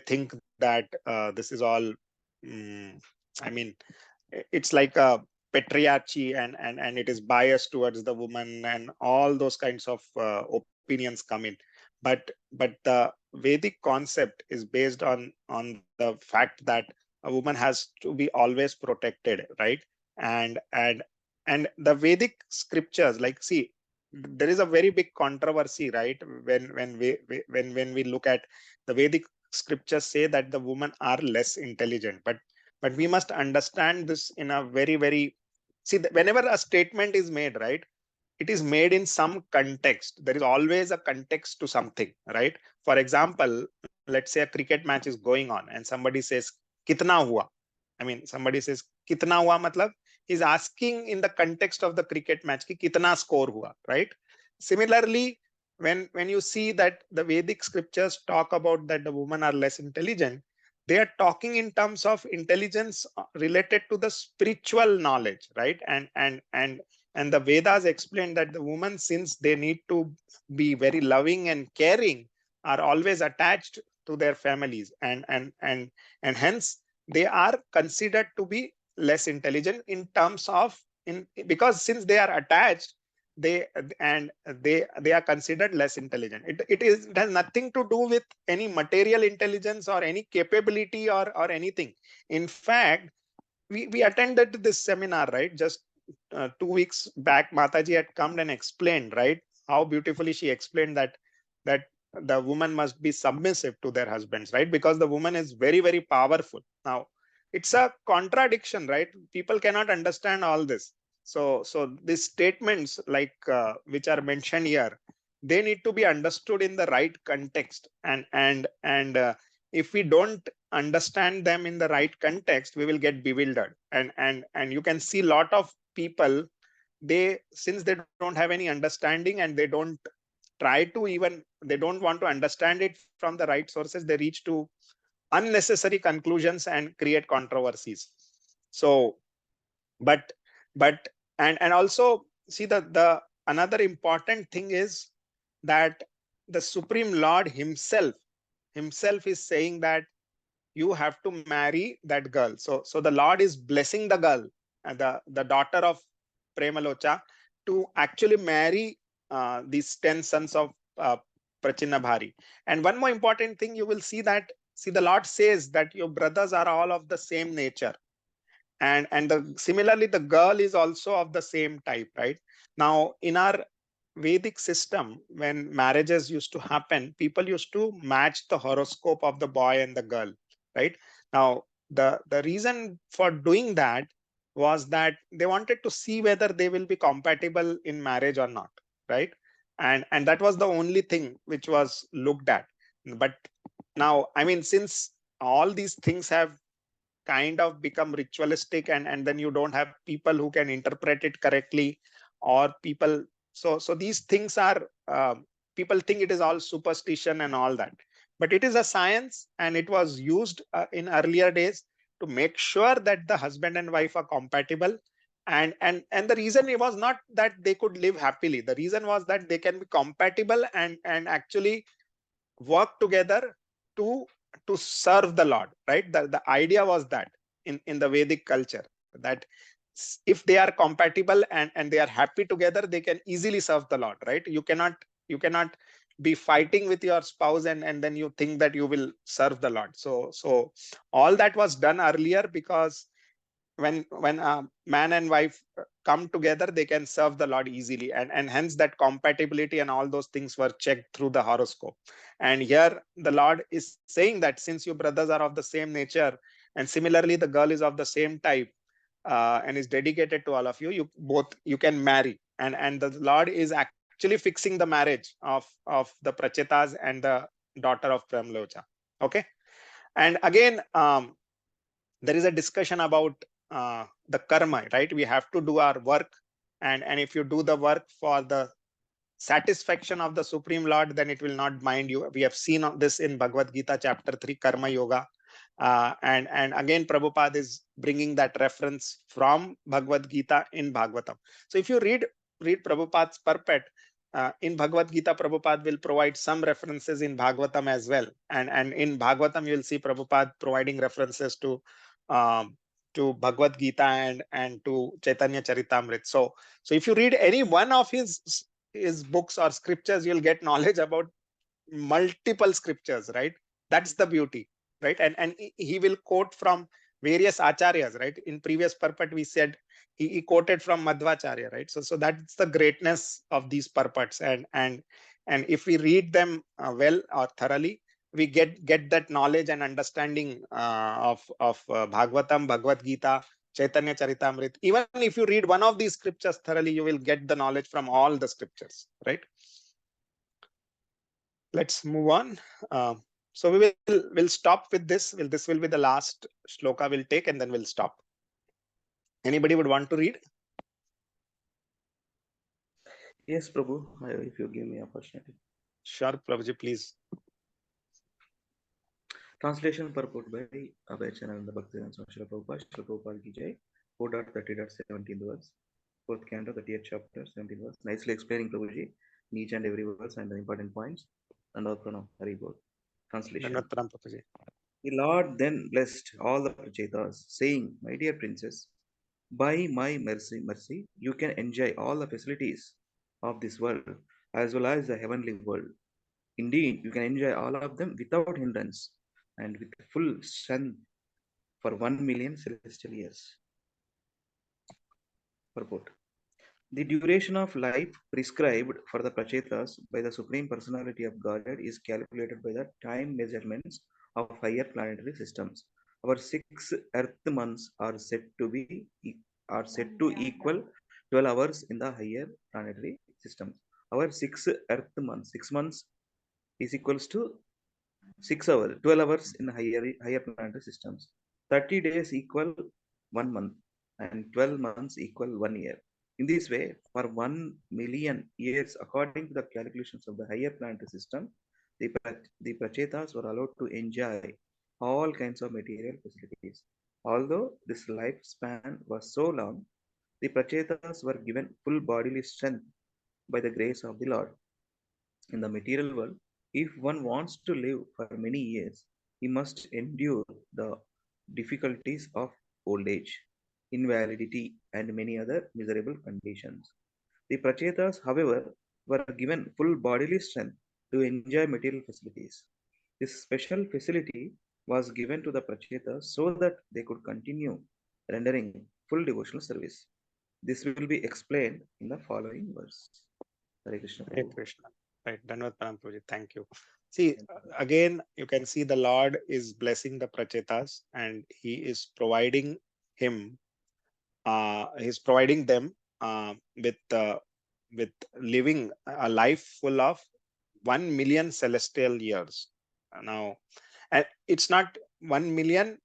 think that this is all. I mean, it's like a patriarchy, and it is biased towards the woman, and all those kinds of opinions come in. But the Vedic concept is based on the fact that a woman has to be always protected, right? And the Vedic scriptures, like, see, there is a very big controversy, right? When we look at the Vedic scriptures, say that the women are less intelligent, but we must understand this in a very, very, see, whenever a statement is made, right, it is made in some context. There is always a context to something, right? For example, let's say a cricket match is going on and somebody says kitna hua. I mean, somebody says kitna hua matlab he's asking in the context of the cricket match ki kitna score hua, right? Similarly, when you see that the Vedic scriptures talk about that the women are less intelligent, they are talking in terms of intelligence related to the spiritual knowledge, right? And the Vedas explain that the women, since they need to be very loving and caring, are always attached to their families, and hence they are considered to be less intelligent in terms of, because since they are attached, they are considered less intelligent. It has nothing to do with any material intelligence or any capability or anything. In fact, we attended this seminar, right? Just 2 weeks back, Mataji had come and explained, right, how beautifully she explained that the woman must be submissive to their husbands, right? Because the woman is very, very powerful. Now, it's a contradiction, right? People cannot understand all this. So these statements, like which are mentioned here, they need to be understood in the right context, and if we don't understand them in the right context, we will get bewildered. And you can see a lot of people, since they don't have any understanding, and they don't try to even, they don't want to understand it from the right sources, they reach to unnecessary conclusions and create controversies. So but but and also, see, the another important thing is that the Supreme Lord himself is saying that you have to marry that girl. So the Lord is blessing the girl, the daughter of Premalocha, to actually marry these 10 sons of Prachina Bhari. And one more important thing, you will see that, see, the Lord says that your brothers are all of the same nature, and similarly the girl is also of the same type, right? Now, in our Vedic system, when marriages used to happen, people used to match the horoscope of the boy and the girl, right? Now, the reason for doing that was that they wanted to see whether they will be compatible in marriage or not, right? And that was the only thing which was looked at. But now, I mean, since all these things have kind of become ritualistic, and then you don't have people who can interpret it correctly, or people. So these things are, people think it is all superstition and all that, but it is a science, and it was used in earlier days to make sure that the husband and wife are compatible. And the reason it was not that they could live happily. The reason was that they can be compatible and actually work together to serve the Lord, right? The idea was that in the Vedic culture, that if they are compatible and they are happy together, they can easily serve the Lord, right? You cannot be fighting with your spouse and then you think that you will serve the Lord. So all that was done earlier, because when man and wife come together, they can serve the Lord easily, and hence that compatibility and all those things were checked through the horoscope. And here the Lord is saying that since you brothers are of the same nature, and similarly the girl is of the same type, and is dedicated to all of you, you can marry. And the Lord is actually fixing the marriage of the Prachetas and the daughter of Pramlocha. Okay. And again, there is a discussion about the karma, right? We have to do our work, and if you do the work for the satisfaction of the Supreme Lord, then it will not mind you. We have seen this in Bhagavad Gita chapter 3, Karma Yoga. And again, Prabhupada is bringing that reference from Bhagavad Gita in Bhagavatam. So if you read Prabhupada's purport, in Bhagavad Gita, Prabhupada will provide some references in Bhagavatam as well. And in Bhagavatam, you will see Prabhupada providing references to Bhagavad Gita and to Chaitanya Charitamrita. So if you read any one of his books or scriptures, you'll get knowledge about multiple scriptures, right? That's the beauty, right? And he will quote from various acharyas, right? In previous purport we said he quoted from Madhvacharya, right? So that's the greatness of these purports. And if we read them well or thoroughly, we get that knowledge and understanding of Bhagavatam, Bhagavad Gita, Chaitanya Charitamrita. Even if you read one of these scriptures thoroughly, you will get the knowledge from all the scriptures, right? Let's move on. So we'll stop with this. This will be the last shloka we'll take, and then we'll stop. Anybody would want to read? Yes, Prabhu, if you give me opportunity. Sure, Prabhuji, please. Translation purport by Abhay Chananda Bhaktivedanta Swami Srila Prabhupada, Srila Prabhupada ki Jai, 4.30.17 verse, 4th canto, 30th chapter, 17 verse. Nicely explaining Prabhuji each and every verse and the important points. And also now, Hari Bol. Translation. Prabhuji. The Lord then blessed all the Prachetas, saying, "My dear princess, by my mercy, you can enjoy all the facilities of this world as well as the heavenly world. Indeed, you can enjoy all of them without hindrance and with full strength for 1,000,000 celestial years." Purport. The duration of life prescribed for the Prachetas by the Supreme Personality of Godhead is calculated by the time measurements of higher planetary systems. Our 6 Earth months are said to equal 12 hours in the higher planetary systems. Our 6 Earth months, 6 months is equals to 6 hours, 12 hours in higher planetary systems. 30 days equal 1 month, and 12 months equal 1 year. In this way, for 1,000,000 years, according to the calculations of the higher planetary system, the Prachetas were allowed to enjoy all kinds of material facilities. Although this lifespan was so long, the Prachetas were given full bodily strength by the grace of the Lord. In the material world, if one wants to live for many years, he must endure the difficulties of old age, invalidity, and many other miserable conditions. The Prachetas, however, were given full bodily strength to enjoy material facilities. This special facility was given to the Prachetas so that they could continue rendering full devotional service. This will be explained in the following verse. Hare Krishna. Hare Krishna. Right, Dhanavad Pranam Prabhuji. Thank you. See, again, you can see the Lord is blessing the Prachetas, and he is providing them with living a life full of 1,000,000 celestial years. Now, and it's not 1,000,000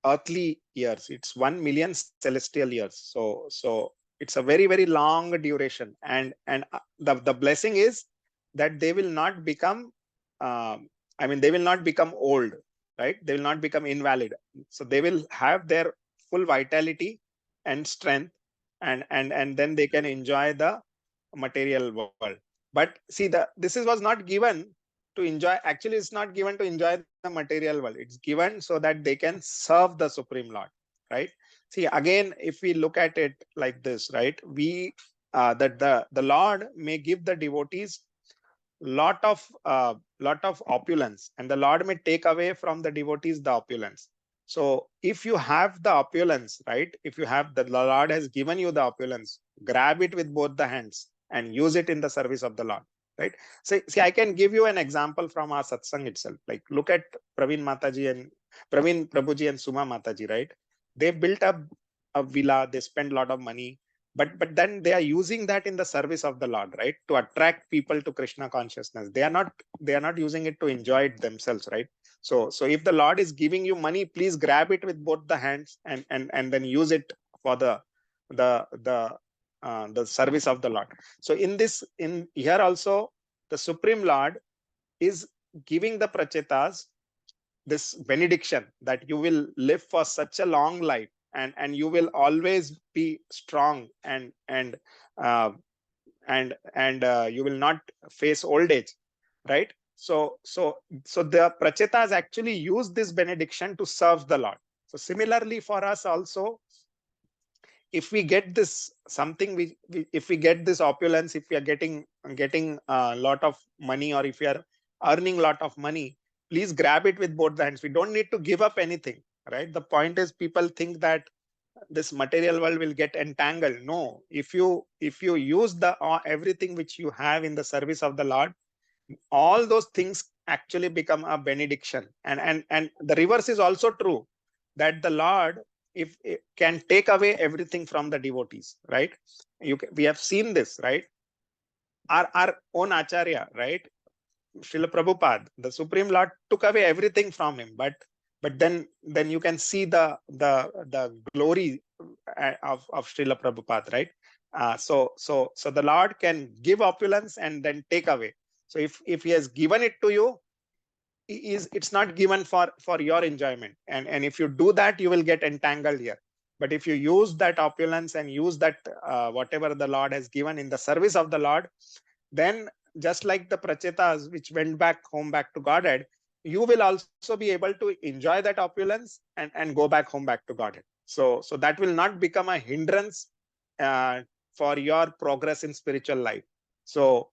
earthly years. It's 1 million celestial years. So it's a very, very long duration. And the blessing is that they will not become, they will not become old, right? They will not become invalid. So they will have their full vitality and strength, and then they can enjoy the material world. But see, this was not given to enjoy. Actually, it's not given to enjoy the material world. It's given so that they can serve the Supreme Lord, right? See, again, if we look at it like this, right, we that the Lord may give the devotees lot of opulence, and the Lord may take away from the devotees the opulence. So if you have the opulence, right, if you have, the Lord has given you the opulence, grab it with both the hands and use it in the service of the Lord, right? See, I can give you an example from our satsang itself. Like, look at Praveen Prabhuji and Suma Mataji, right? They built up a villa, they spent a lot of money, but then they are using that in the service of the Lord, right, to attract people to Krishna consciousness. They are not using it to enjoy it themselves, right? So if the Lord is giving you money, please grab it with both the hands and then use it for the service of the Lord. So in here also, the Supreme Lord is giving the prachetas this benediction that you will live for such a long life, and you will always be strong, and you will not face old age, right? So the prachetas actually use this benediction to serve the Lord. So similarly for us also, if we get this something, if we get this opulence, if we are getting a lot of money, or if we are earning a lot of money, please grab it with both the hands. We don't need to give up anything, right? The point is, people think that this material world will get entangled. No, if you use the everything which you have in the service of the Lord, all those things actually become a benediction. And the reverse is also true, that the Lord, if it can take away everything from the devotees, right? We have seen this, right? Our own acharya, right, Srila Prabhupada, the Supreme Lord took away everything from him, but then you can see the glory of Srila Prabhupada, right? So the Lord can give opulence and then take away. So if he has given it to you, it's not given for your enjoyment, and if you do that, you will get entangled here. But if you use that opulence and use that whatever the Lord has given in the service of the Lord, then just like the prachetas which went back to Godhead, you will also be able to enjoy that opulence and go back home back to Godhead. So that will not become a hindrance for your progress in spiritual life. So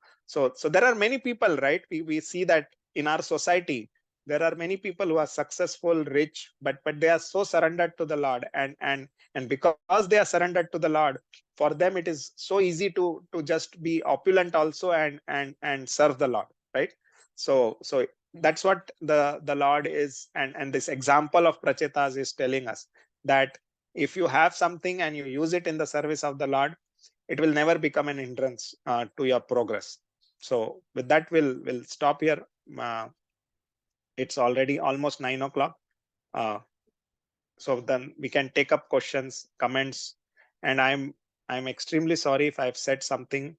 there are many people, right? We see that in our society, there are many people who are successful, rich, but they are so surrendered to the Lord, and because they are surrendered to the Lord, for them it is so easy to just be opulent also and serve the Lord, right? So that's what the Lord is, and this example of prachetas is telling us, that if you have something and you use it in the service of the Lord, it will never become an hindrance to your progress. So with that, we'll stop here. It's already almost 9 o'clock. So then we can take up questions, comments, and I'm extremely sorry if I've said something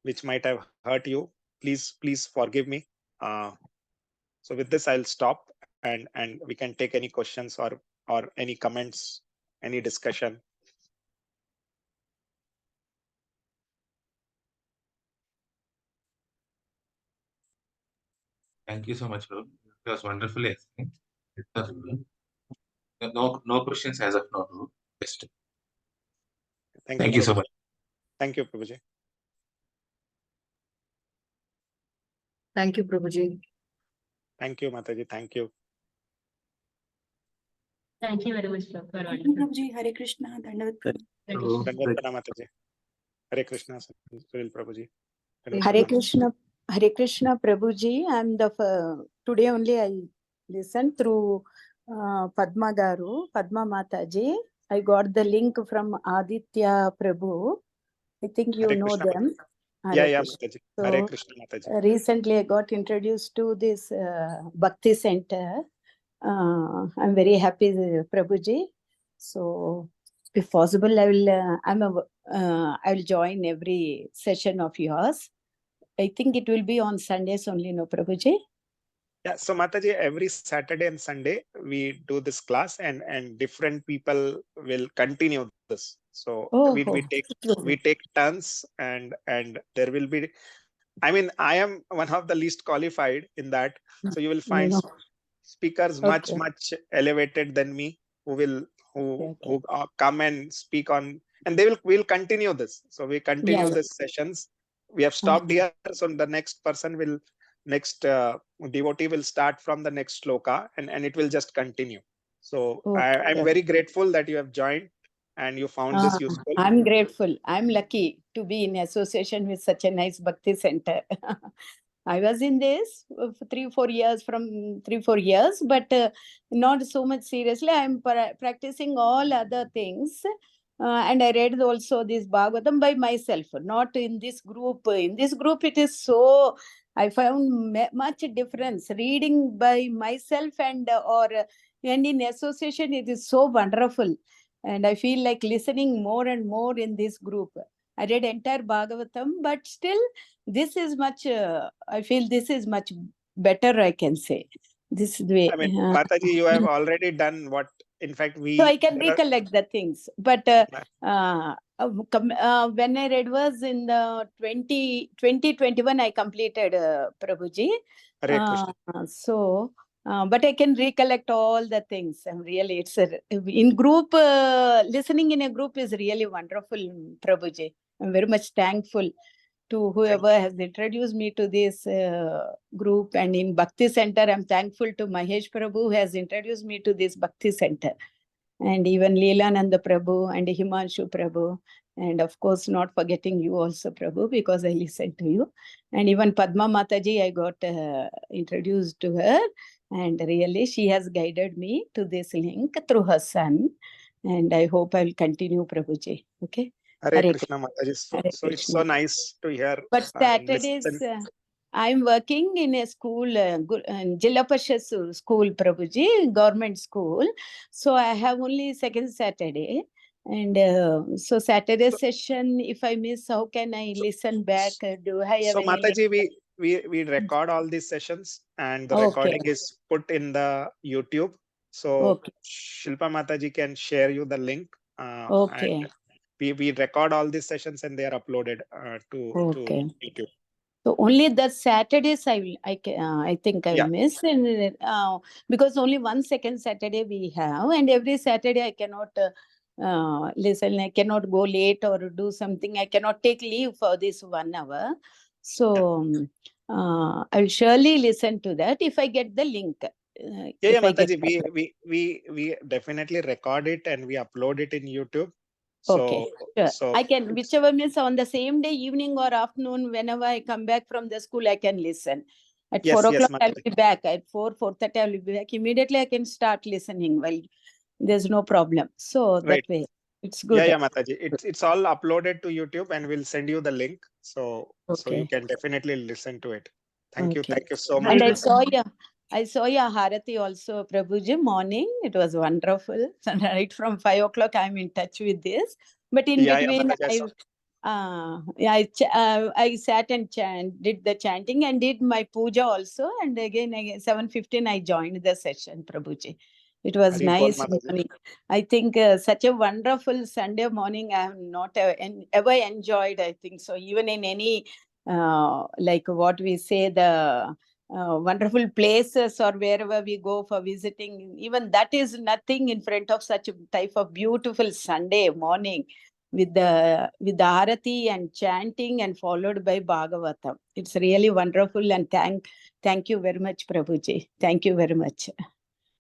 which might have hurt you. Please forgive me. So with this, I'll stop, and we can take any questions or any comments, any discussion. Thank you so much, bro. It was wonderfully explained. It was good. No questions as of now, bro. Just thank you so much. Thank you, Prabhuji. Thank you, Prabhuji. Thank you, Mataji. Thank you. Thank you very much, sir, for Thank you, Prabhuji. Hare Krishna. Dandavat Prabhu. Dandavat Pranam, Mataji. Hare Krishna, Sunil Prabhuji. Hare Krishna. Hare Krishna, Prabhuji. I'm today only I listened through Padma Garu, Padma Mataji. I got the link from Aditya Prabhu. I think you Hare know Krishna, them. yeah, Mataji. Hare Krishna, Mataji. Recently I got introduced to this Bhakti Center. I'm very happy, Prabhuji. So, if possible, I will. I will join every session of yours. I think it will be on Sundays only, no, Prabhuji? Yeah, so Mataji, every Saturday and Sunday we do this class, and different people will continue this. So Oh, we take turns, and there will be. I mean, I am one of the least qualified in that. So you will find no. speakers much elevated than me, who will who come and speak on, and they will continue this. So we continue Yeah. these sessions. We have stopped here, so the next person will next devotee will start from the next sloka, and it will just continue. So I'm very grateful that you have joined and you found this useful. I'm grateful. I'm lucky to be in association with such a nice Bhakti center. I was in this for 3-4 years, from 3-4 years, but not so much seriously. I'm practicing all other things. And I read also this Bhagavatam by myself, not in this group. In this group, it is so, I found much difference. Reading by myself and in association, it is so wonderful. And I feel like listening more and more in this group. I read entire Bhagavatam, but still, this is much, I feel this is much better, I can say. This way. I mean, Mataji, you have already done what, in fact, So I can recollect the things. But when I read was in the 2021, I completed Prabhuji. Hare Krishna. But I can recollect all the things. Really, it's in group, listening in a group is really wonderful, Prabhuji. I'm very much thankful to whoever has introduced me to this group. And in Bhakti Center, I'm thankful to Mahesh Prabhu, who has introduced me to this Bhakti Center. And even Lilananda Prabhu and Himanshu Prabhu. And of course, not forgetting you also, Prabhu, because I listened to you. And even Padma Mataji, I got introduced to her. And really, she has guided me to this link through her son. And I hope I will continue, Prabhuji. Okay? Hare Krishna, Mataji. So it's so nice to hear. But Saturdays, I'm working in a school, Jilla Parishad school, Prabhuji, government school. So I have only second Saturday. And so Saturday session, if I miss, how can I listen back? Do I have So any Mataji, we record all these sessions, and the recording is put in the YouTube. So Shilpa Mataji can share you the link. And we record all these sessions, and they are uploaded to YouTube. So only the Saturdays I think I will miss, and because only one second Saturday we have, and every Saturday I cannot listen. I cannot go late or do something. I cannot take leave for this 1 hour. So I'll surely listen to that if I get the link. Yeah, Mataji, we definitely record it and we upload it in YouTube. So I can, whichever means on the same day, evening or afternoon, whenever I come back from the school, I can listen. At 4 o'clock, I'll be back. At 4:30, I'll be back. Immediately, I can start listening. Well, there's no problem. So that way, it's good. Yeah, Mataji. It's all uploaded to YouTube, and we'll send you the link. So you can definitely listen to it. Thank you so much. And I saw your Harati also, Prabhuji, morning. It was wonderful. Right from 5 o'clock, I'm in touch with this. But in between, I sat and did the chanting and did my puja also. And again, 7:15, I joined the session, Prabhuji. It was nice morning. I think such a wonderful Sunday morning I have not ever enjoyed, I think. So even in any, like what we say, the wonderful places or wherever we go for visiting, even that is nothing in front of such a type of beautiful Sunday morning with the Arati and chanting and followed by Bhagavatam. It's really wonderful, and thank you very much, Prabhuji. Thank you very much.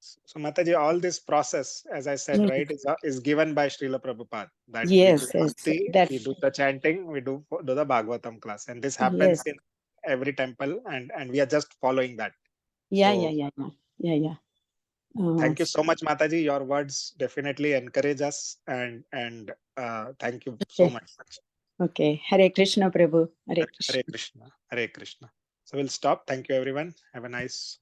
So Mataji, all this process, as I said, right, is given by Srila Prabhupada. That we do the chanting, we do the Bhagavatam class, and this happens in every temple, and we are just following that. Yeah. Thank you so much, Mataji. Your words definitely encourage us, and thank you so much. Okay. Hare Krishna, Prabhu. Hare Krishna. Hare Krishna. Hare Krishna. So we'll stop. Thank you, everyone. Have a nice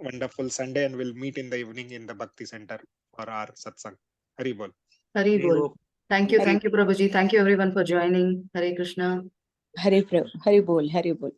wonderful Sunday, and we'll meet in the evening in the Bhakti Center for our satsang. Hari Bol. Hari Bol. Shreegopal. Thank you, Prabhuji. Thank you everyone for joining. Hare Krishna. Hari Bol, Hari Bol.